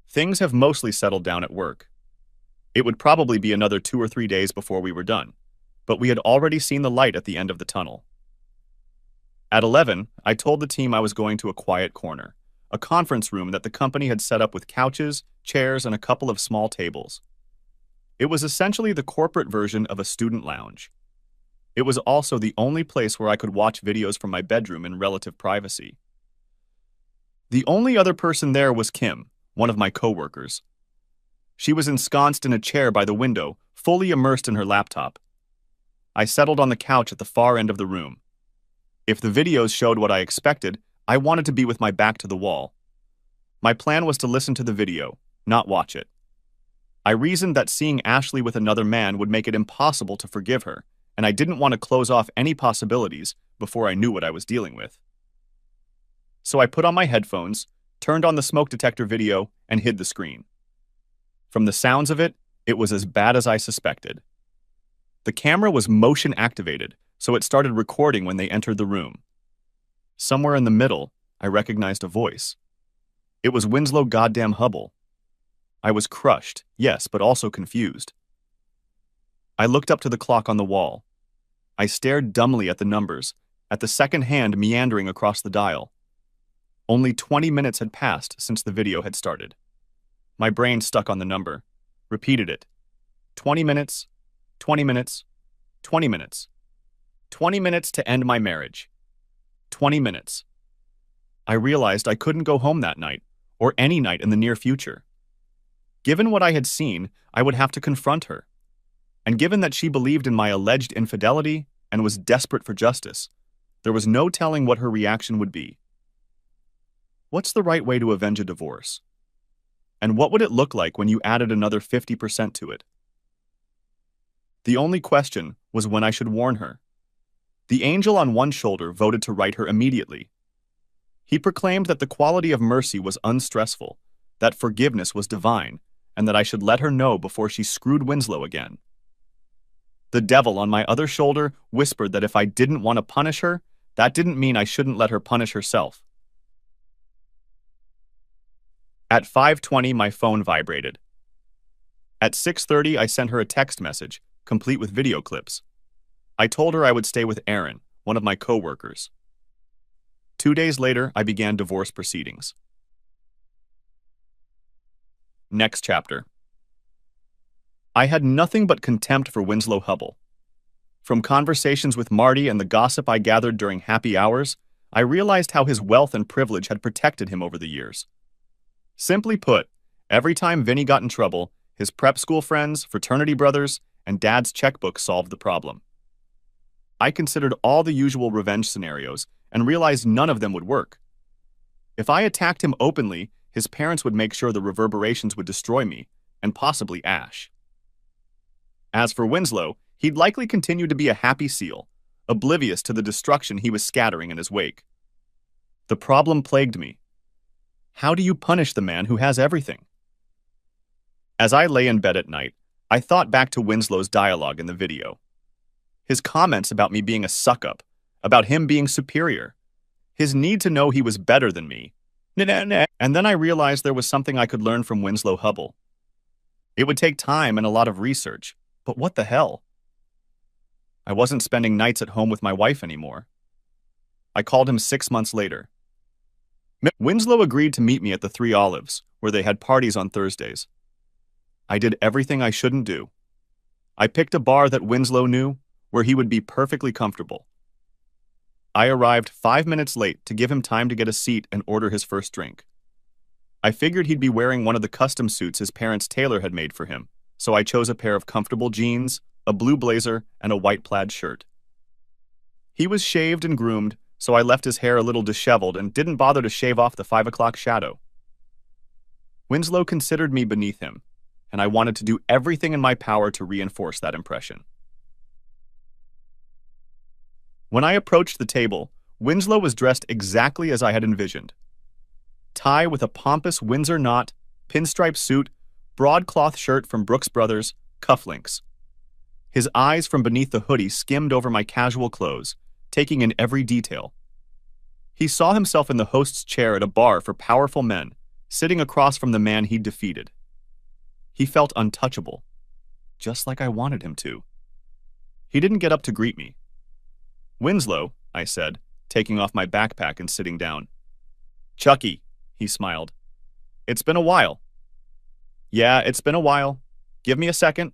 Things have mostly settled down at work. It would probably be another 2 or 3 days before we were done, but we had already seen the light at the end of the tunnel. At 11, I told the team I was going to a quiet corner, a conference room that the company had set up with couches, chairs, and a couple of small tables. It was essentially the corporate version of a student lounge. It was also the only place where I could watch videos from my bedroom in relative privacy. The only other person there was Kim, one of my coworkers. She was ensconced in a chair by the window, fully immersed in her laptop. I settled on the couch at the far end of the room. If the videos showed what I expected, I wanted to be with my back to the wall. My plan was to listen to the video, not watch it. I reasoned that seeing Ashley with another man would make it impossible to forgive her, and I didn't want to close off any possibilities before I knew what I was dealing with. So I put on my headphones, turned on the smoke detector video, and hid the screen. From the sounds of it, it was as bad as I suspected. The camera was motion activated, so it started recording when they entered the room. Somewhere in the middle, I recognized a voice. It was Winslow goddamn Hubble. I was crushed, yes, but also confused. I looked up to the clock on the wall. I stared dumbly at the numbers, at the second hand meandering across the dial. Only 20 minutes had passed since the video had started. My brain stuck on the number, repeated it. 20 minutes, 20 minutes, 20 minutes. 20 minutes to end my marriage. 20 minutes. I realized I couldn't go home that night, or any night in the near future. Given what I had seen, I would have to confront her. And given that she believed in my alleged infidelity and was desperate for justice, there was no telling what her reaction would be. What's the right way to avenge a divorce? And what would it look like when you added another 50% to it? The only question was when I should warn her. The angel on one shoulder voted to right her immediately. He proclaimed that the quality of mercy was unstressful, that forgiveness was divine, and that I should let her know before she screwed Winslow again. The devil on my other shoulder whispered that if I didn't want to punish her, that didn't mean I shouldn't let her punish herself. At 5:20, my phone vibrated. At 6:30, I sent her a text message, complete with video clips. I told her I would stay with Aaron, one of my co-workers. 2 days later, I began divorce proceedings. Next chapter. I had nothing but contempt for Winslow Hubble. From conversations with Marty and the gossip I gathered during happy hours, I realized how his wealth and privilege had protected him over the years. Simply put, every time Vinny got in trouble, his prep school friends, fraternity brothers, and Dad's checkbook solved the problem. I considered all the usual revenge scenarios and realized none of them would work. If I attacked him openly, his parents would make sure the reverberations would destroy me, and possibly Ash. As for Winslow, he'd likely continue to be a happy seal, oblivious to the destruction he was scattering in his wake. The problem plagued me. How do you punish the man who has everything? As I lay in bed at night, I thought back to Winslow's dialogue in the video. His comments about me being a suck-up, about him being superior, his need to know he was better than me. And then I realized there was something I could learn from Winslow Hubble. It would take time and a lot of research, but what the hell? I wasn't spending nights at home with my wife anymore. I called him 6 months later. Winslow agreed to meet me at the Three Olives, where they had parties on Thursdays. I did everything I shouldn't do. I picked a bar that Winslow knew, where he would be perfectly comfortable. I arrived 5 minutes late to give him time to get a seat and order his first drink. I figured he'd be wearing one of the custom suits his parents' tailor had made for him, so I chose a pair of comfortable jeans, a blue blazer, and a white plaid shirt. He was shaved and groomed, so I left his hair a little disheveled and didn't bother to shave off the 5 o'clock shadow. Winslow considered me beneath him, and I wanted to do everything in my power to reinforce that impression. When I approached the table, Winslow was dressed exactly as I had envisioned. Tie with a pompous Windsor knot, pinstripe suit, broadcloth shirt from Brooks Brothers, cufflinks. His eyes from beneath the hoodie skimmed over my casual clothes, taking in every detail. He saw himself in the host's chair at a bar for powerful men, sitting across from the man he'd defeated. He felt untouchable, just like I wanted him to. He didn't get up to greet me. "Winslow," I said, taking off my backpack and sitting down. "Chucky," he smiled. "It's been a while." "Yeah, it's been a while. Give me a second."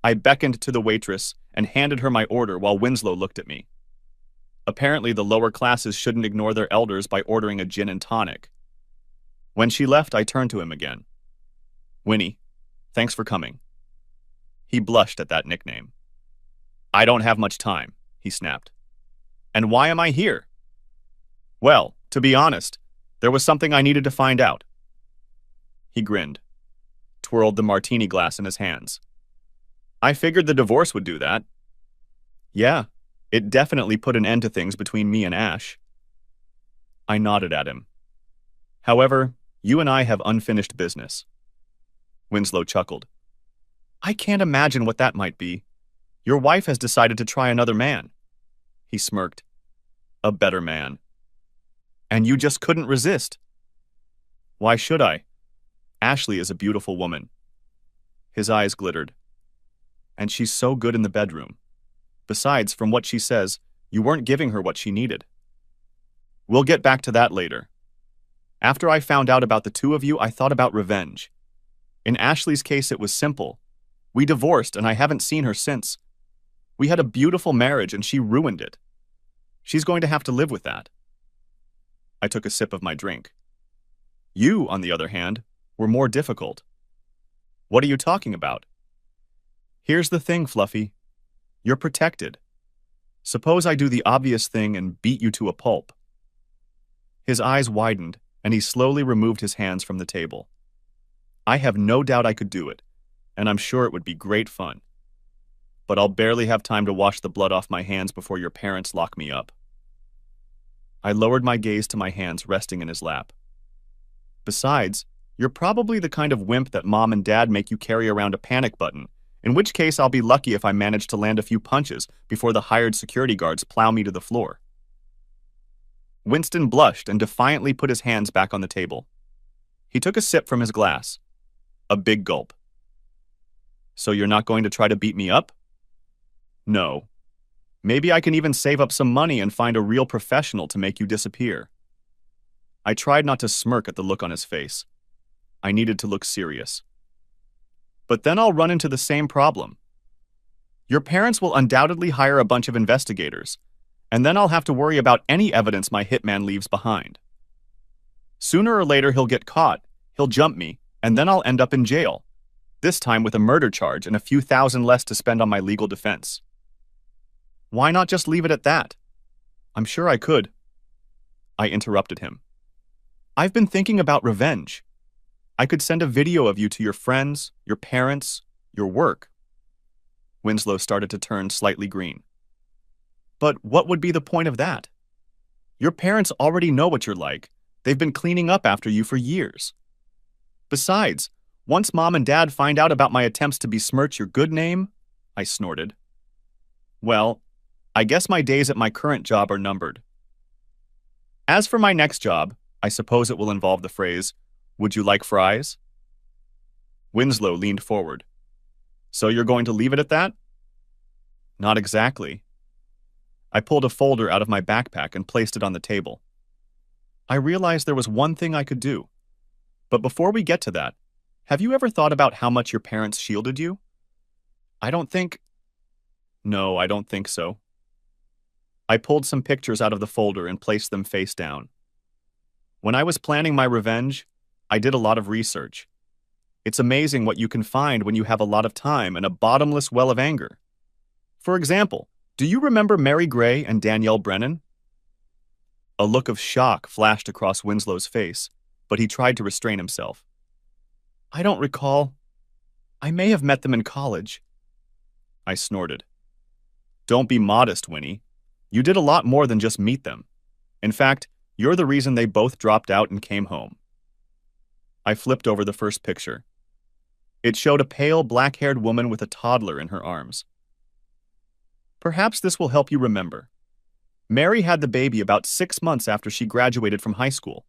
I beckoned to the waitress and handed her my order while Winslow looked at me. Apparently, the lower classes shouldn't ignore their elders by ordering a gin and tonic. When she left, I turned to him again. "Winnie, thanks for coming." He blushed at that nickname. "I don't have much time," he snapped. "And why am I here?" "Well, to be honest, there was something I needed to find out." He grinned, twirled the martini glass in his hands. "I figured the divorce would do that." "Yeah, it definitely put an end to things between me and Ash." I nodded at him. "However, you and I have unfinished business." Winslow chuckled. "I can't imagine what that might be. Your wife has decided to try another man." He smirked. "A better man." "And you just couldn't resist." "Why should I? Ashley is a beautiful woman." His eyes glittered. "And she's so good in the bedroom. Besides, from what she says, you weren't giving her what she needed." We'll get back to that later. After I found out about the two of you, I thought about revenge. In Ashley's case, it was simple. We divorced and I haven't seen her since. We had a beautiful marriage and she ruined it. She's going to have to live with that. I took a sip of my drink. You, on the other hand, were more difficult. What are you talking about? Here's the thing, Fluffy. You're protected. Suppose I do the obvious thing and beat you to a pulp. His eyes widened, and he slowly removed his hands from the table. I have no doubt I could do it, and I'm sure it would be great fun. But I'll barely have time to wash the blood off my hands before your parents lock me up. I lowered my gaze to my hands resting in his lap. Besides, you're probably the kind of wimp that mom and dad make you carry around a panic button, in which case I'll be lucky if I manage to land a few punches before the hired security guards plow me to the floor. Winston blushed and defiantly put his hands back on the table. He took a sip from his glass. A big gulp. So you're not going to try to beat me up? No. Maybe I can even save up some money and find a real professional to make you disappear. I tried not to smirk at the look on his face. I needed to look serious. But then I'll run into the same problem. Your parents will undoubtedly hire a bunch of investigators, and then I'll have to worry about any evidence my hitman leaves behind. Sooner or later he'll get caught, he'll jump me, and then I'll end up in jail, this time with a murder charge and a few thousand less to spend on my legal defense. Why not just leave it at that? I'm sure I could. I interrupted him. I've been thinking about revenge. I could send a video of you to your friends, your parents, your work. Winslow started to turn slightly green. But what would be the point of that? Your parents already know what you're like. They've been cleaning up after you for years. Besides, once Mom and Dad find out about my attempts to besmirch your good name, I snorted. Well, I guess my days at my current job are numbered. As for my next job, I suppose it will involve the phrase, "Would you like fries?" Winslow leaned forward. So you're going to leave it at that? Not exactly. I pulled a folder out of my backpack and placed it on the table. I realized there was one thing I could do. But before we get to that, have you ever thought about how much your parents shielded you? No, I don't think so. I pulled some pictures out of the folder and placed them face down. When I was planning my revenge, I did a lot of research. It's amazing what you can find when you have a lot of time and a bottomless well of anger. For example, do you remember Mary Gray and Danielle Brennan? A look of shock flashed across Winslow's face, but he tried to restrain himself. I don't recall. I may have met them in college. I snorted. Don't be modest, Winnie. You did a lot more than just meet them. In fact, you're the reason they both dropped out and came home. I flipped over the first picture. It showed a pale, black-haired woman with a toddler in her arms. Perhaps this will help you remember. Mary had the baby about 6 months after she graduated from high school.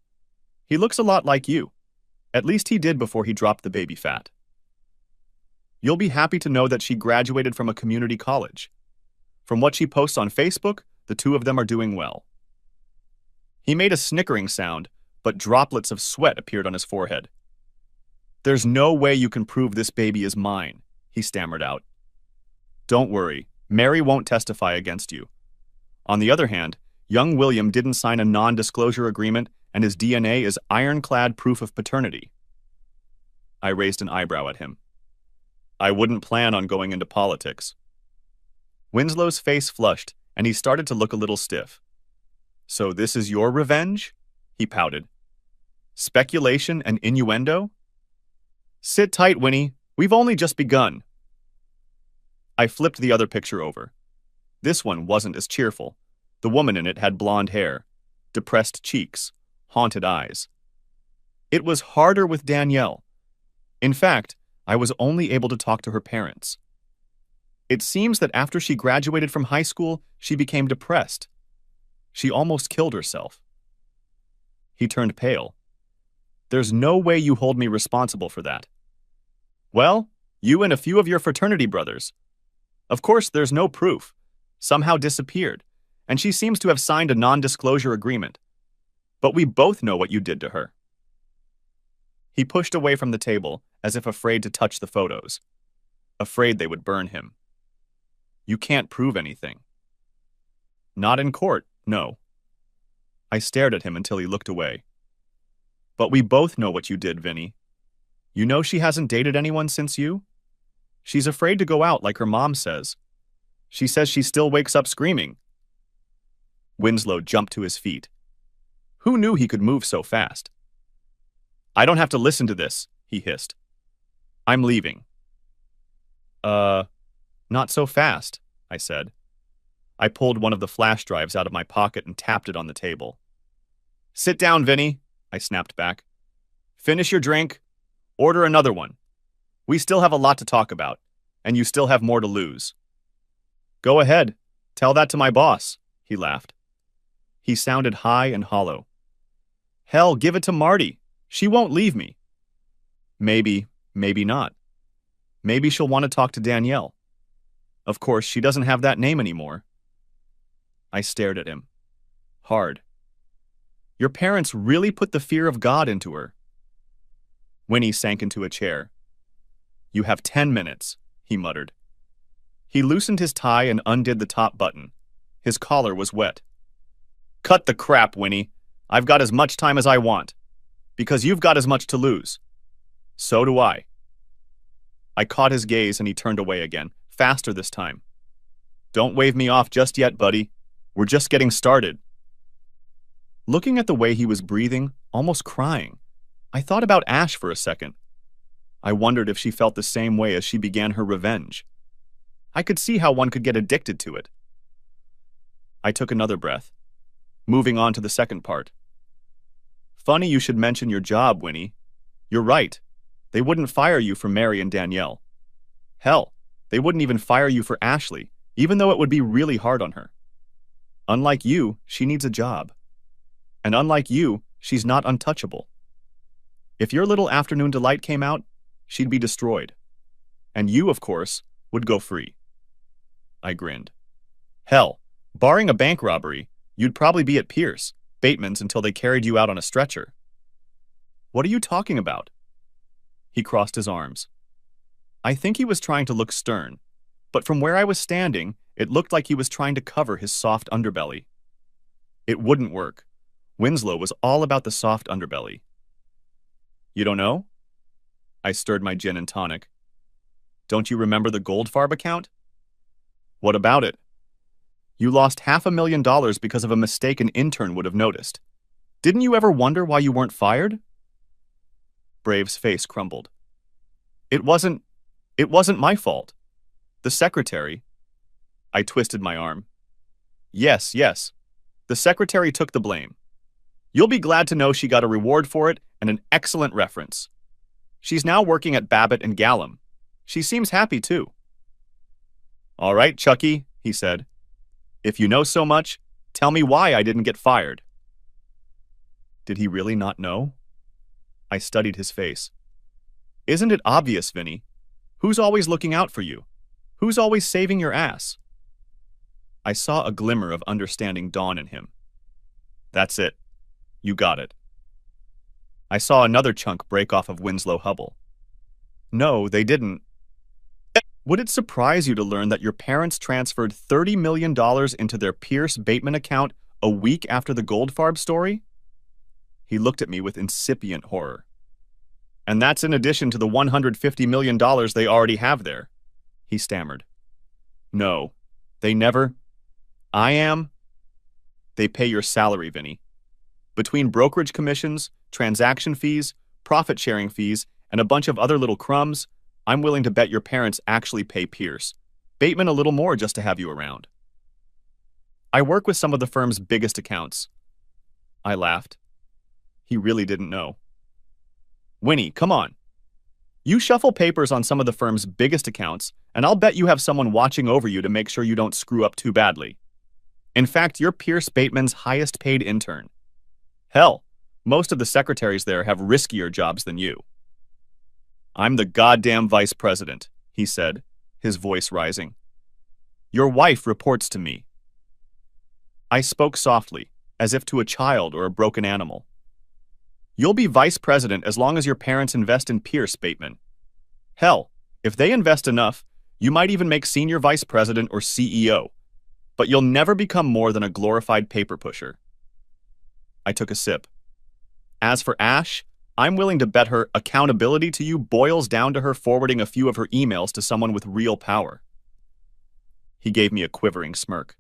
He looks a lot like you. At least he did before he dropped the baby fat. You'll be happy to know that she graduated from a community college. From what she posts on Facebook, the two of them are doing well. He made a snickering sound, but droplets of sweat appeared on his forehead. There's no way you can prove this baby is mine, he stammered out. Don't worry, Mary won't testify against you. On the other hand, young William didn't sign a non-disclosure agreement, and his DNA is ironclad proof of paternity. I raised an eyebrow at him. I wouldn't plan on going into politics. Winslow's face flushed, and he started to look a little stiff. So this is your revenge? He pouted. Speculation and innuendo? Sit tight, Winnie. We've only just begun. I flipped the other picture over. This one wasn't as cheerful. The woman in it had blonde hair, depressed cheeks, haunted eyes. It was harder with Danielle. In fact, I was only able to talk to her parents. It seems that after she graduated from high school, she became depressed. She almost killed herself. He turned pale. There's no way you hold me responsible for that. Well, you and a few of your fraternity brothers. Of course, there's no proof. Somehow disappeared, and she seems to have signed a non-disclosure agreement. But we both know what you did to her. He pushed away from the table, as if afraid to touch the photos. Afraid they would burn him. You can't prove anything. Not in court, no. I stared at him until he looked away. But we both know what you did, Vinny. You know she hasn't dated anyone since you? She's afraid to go out like her mom says. She says she still wakes up screaming. Winslow jumped to his feet. Who knew he could move so fast? I don't have to listen to this, he hissed. I'm leaving. Not so fast, I said. I pulled one of the flash drives out of my pocket and tapped it on the table. Sit down, Vinny, I snapped back. Finish your drink. Order another one. We still have a lot to talk about, and you still have more to lose. Go ahead. Tell that to my boss, he laughed. He sounded high and hollow. Hell, give it to Marty. She won't leave me. Maybe, maybe not. Maybe she'll want to talk to Danielle. Of course, she doesn't have that name anymore. I stared at him. Hard. Your parents really put the fear of God into her. Winnie sank into a chair. You have 10 minutes, he muttered. He loosened his tie and undid the top button. His collar was wet. Cut the crap, Winnie. I've got as much time as I want. Because you've got as much to lose. So do I. I caught his gaze and he turned away again, faster this time. Don't wave me off just yet, buddy. We're just getting started. Looking at the way he was breathing, almost crying, I thought about Ash for a second. I wondered if she felt the same way as she began her revenge. I could see how one could get addicted to it. I took another breath, moving on to the second part. Funny you should mention your job, Winnie. You're right. They wouldn't fire you for Mary and Danielle. Hell, they wouldn't even fire you for Ashley, even though it would be really hard on her. Unlike you, she needs a job. And unlike you, she's not untouchable. If your little afternoon delight came out, she'd be destroyed. And you, of course, would go free. I grinned. Hell, barring a bank robbery, you'd probably be at Pierce, Bateman's until they carried you out on a stretcher. What are you talking about? He crossed his arms. I think he was trying to look stern, but from where I was standing, it looked like he was trying to cover his soft underbelly. It wouldn't work. Winslow was all about the soft underbelly. You don't know? I stirred my gin and tonic. Don't you remember the Goldfarb account? What about it? You lost $500,000 because of a mistake an intern would have noticed. Didn't you ever wonder why you weren't fired? Brave's face crumbled. It wasn't my fault. The secretary. I twisted my arm. Yes. The secretary took the blame. You'll be glad to know she got a reward for it and an excellent reference. She's now working at Babbitt and Gallum. She seems happy, too. All right, Chucky, he said. If you know so much, tell me why I didn't get fired. Did he really not know? I studied his face. Isn't it obvious, Vinny? Who's always looking out for you? Who's always saving your ass? I saw a glimmer of understanding dawn in him. That's it. You got it. I saw another chunk break off of Winslow Hubble. No, they didn't. Would it surprise you to learn that your parents transferred $30 million into their Pierce Bateman account a week after the Goldfarb story? He looked at me with incipient horror. And that's in addition to the $150 million they already have there, he stammered. No, they never. I am. They pay your salary, Vinny. Between brokerage commissions, transaction fees, profit-sharing fees, and a bunch of other little crumbs, I'm willing to bet your parents actually pay Pierce. Bateman a little more just to have you around. I work with some of the firm's biggest accounts. I laughed. He really didn't know. Winnie, come on. You shuffle papers on some of the firm's biggest accounts, and I'll bet you have someone watching over you to make sure you don't screw up too badly. In fact, you're Pierce Bateman's highest-paid intern. Hell, most of the secretaries there have riskier jobs than you. I'm the goddamn vice president, he said, his voice rising. Your wife reports to me. I spoke softly, as if to a child or a broken animal. You'll be vice president as long as your parents invest in Pierce, Bateman. Hell, if they invest enough, you might even make senior vice president or CEO, but you'll never become more than a glorified paper pusher. I took a sip. As for Ash, I'm willing to bet her accountability to you boils down to her forwarding a few of her emails to someone with real power. He gave me a quivering smirk.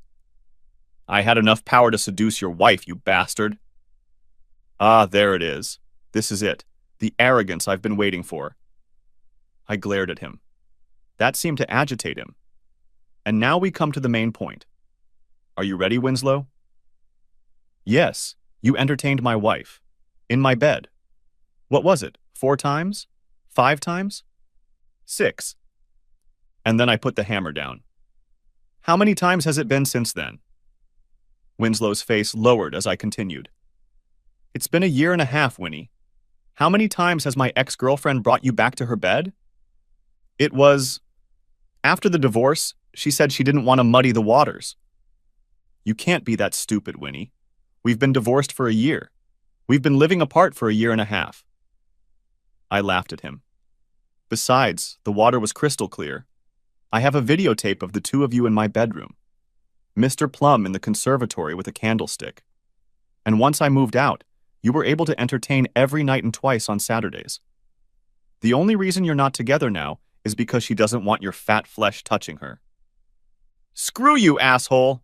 I had enough power to seduce your wife, you bastard. Ah, there it is. This is it. The arrogance I've been waiting for. I glared at him. That seemed to agitate him. And now we come to the main point. Are you ready, Winslow? Yes, you entertained my wife. In my bed. What was it? 4 times? 5 times? 6. And then I put the hammer down. How many times has it been since then? Winslow's face lowered as I continued. It's been a year and a half, Winnie. How many times has my ex-girlfriend brought you back to her bed? It was... After the divorce, she said she didn't want to muddy the waters. You can't be that stupid, Winnie. We've been divorced for a year. We've been living apart for a year and a half. I laughed at him. Besides, the water was crystal clear. I have a videotape of the 2 of you in my bedroom. Mr. Plum in the conservatory with a candlestick. And once I moved out, you were able to entertain every night and twice on Saturdays. The only reason you're not together now is because she doesn't want your fat flesh touching her. Screw you, asshole!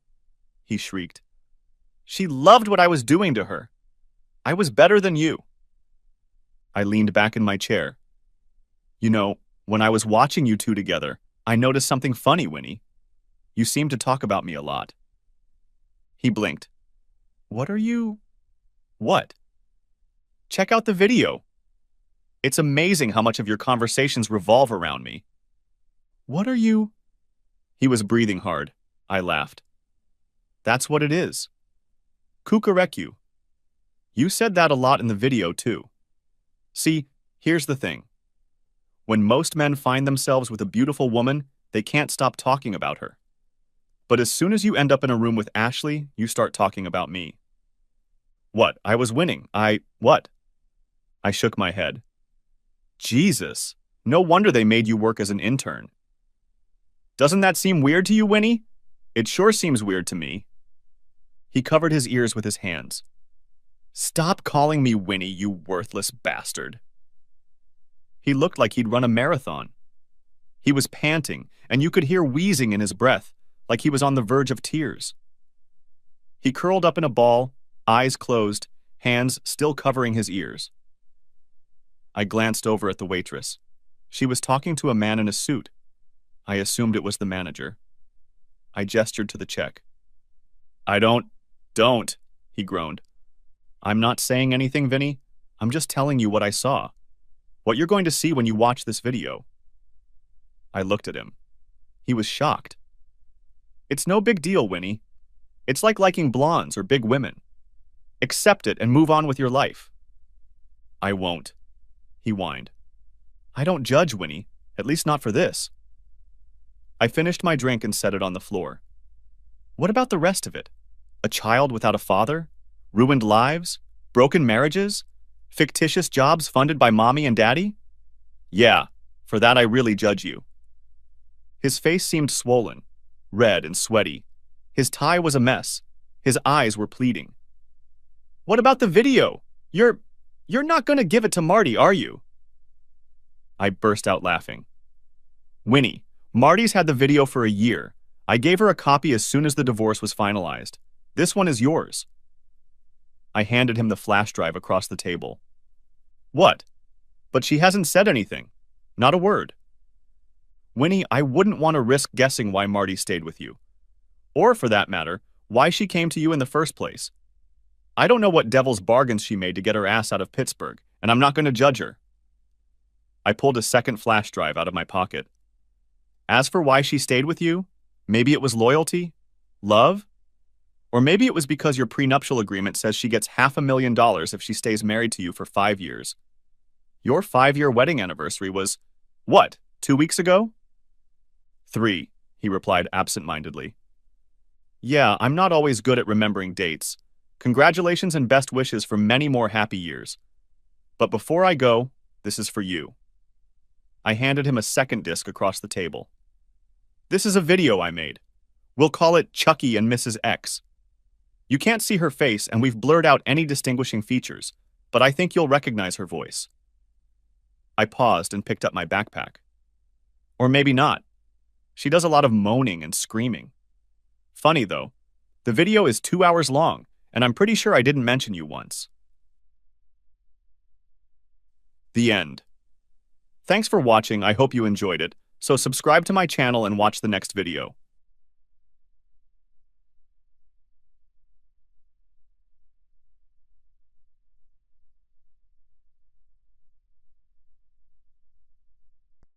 He shrieked. She loved what I was doing to her. I was better than you. I leaned back in my chair. You know, when I was watching you 2 together, I noticed something funny, Winnie. You seemed to talk about me a lot. He blinked. What are you... What? Check out the video. It's amazing how much of your conversations revolve around me. What are you... He was breathing hard. I laughed. That's what it is. Kukureku. You said that a lot in the video, too. See, here's the thing. When most men find themselves with a beautiful woman, they can't stop talking about her. But as soon as you end up in a room with Ashley, you start talking about me. What? I was winning. What? I shook my head. Jesus, no wonder they made you work as an intern. Doesn't that seem weird to you, Winnie? It sure seems weird to me. He covered his ears with his hands. Stop calling me Winnie, you worthless bastard. He looked like he'd run a marathon. He was panting, and you could hear wheezing in his breath, like he was on the verge of tears. He curled up in a ball, eyes closed, hands still covering his ears. I glanced over at the waitress. She was talking to a man in a suit. I assumed it was the manager. I gestured to the check. Don't, he groaned. I'm not saying anything, Vinny. I'm just telling you what I saw. What you're going to see when you watch this video. I looked at him. He was shocked. It's no big deal, Winnie. It's like liking blondes or big women. Accept it and move on with your life. I won't, he whined. I don't judge, Winnie, at least not for this. I finished my drink and set it on the floor. What about the rest of it? A child without a father? Ruined lives? Broken marriages? Fictitious jobs funded by mommy and daddy? Yeah, for that I really judge you. His face seemed swollen, red and sweaty. His tie was a mess. His eyes were pleading. What about the video? You're not going to give it to Marty, are you? I burst out laughing. Winnie, Marty's had the video for a year. I gave her a copy as soon as the divorce was finalized. This one is yours. I handed him the flash drive across the table. What? But she hasn't said anything. Not a word. Winnie, I wouldn't want to risk guessing why Marty stayed with you. Or, for that matter, why she came to you in the first place. I don't know what devil's bargains she made to get her ass out of Pittsburgh, and I'm not going to judge her. I pulled a second flash drive out of my pocket. As for why she stayed with you, maybe it was loyalty? Love? Or maybe it was because your prenuptial agreement says she gets $500,000 if she stays married to you for 5 years. Your 5-year wedding anniversary was, what, 2 weeks ago? 3, he replied absent-mindedly. Yeah, I'm not always good at remembering dates, Congratulations and best wishes for many more happy years. But before I go, this is for you. I handed him a second disc across the table. This is a video I made. We'll call it Chucky and Mrs. X. You can't see her face and we've blurred out any distinguishing features, but I think you'll recognize her voice. I paused and picked up my backpack. Or maybe not. She does a lot of moaning and screaming. Funny though, the video is 2 hours long, and I'm pretty sure I didn't mention you once. The end. Thanks for watching, I hope you enjoyed it, so subscribe to my channel and watch the next video.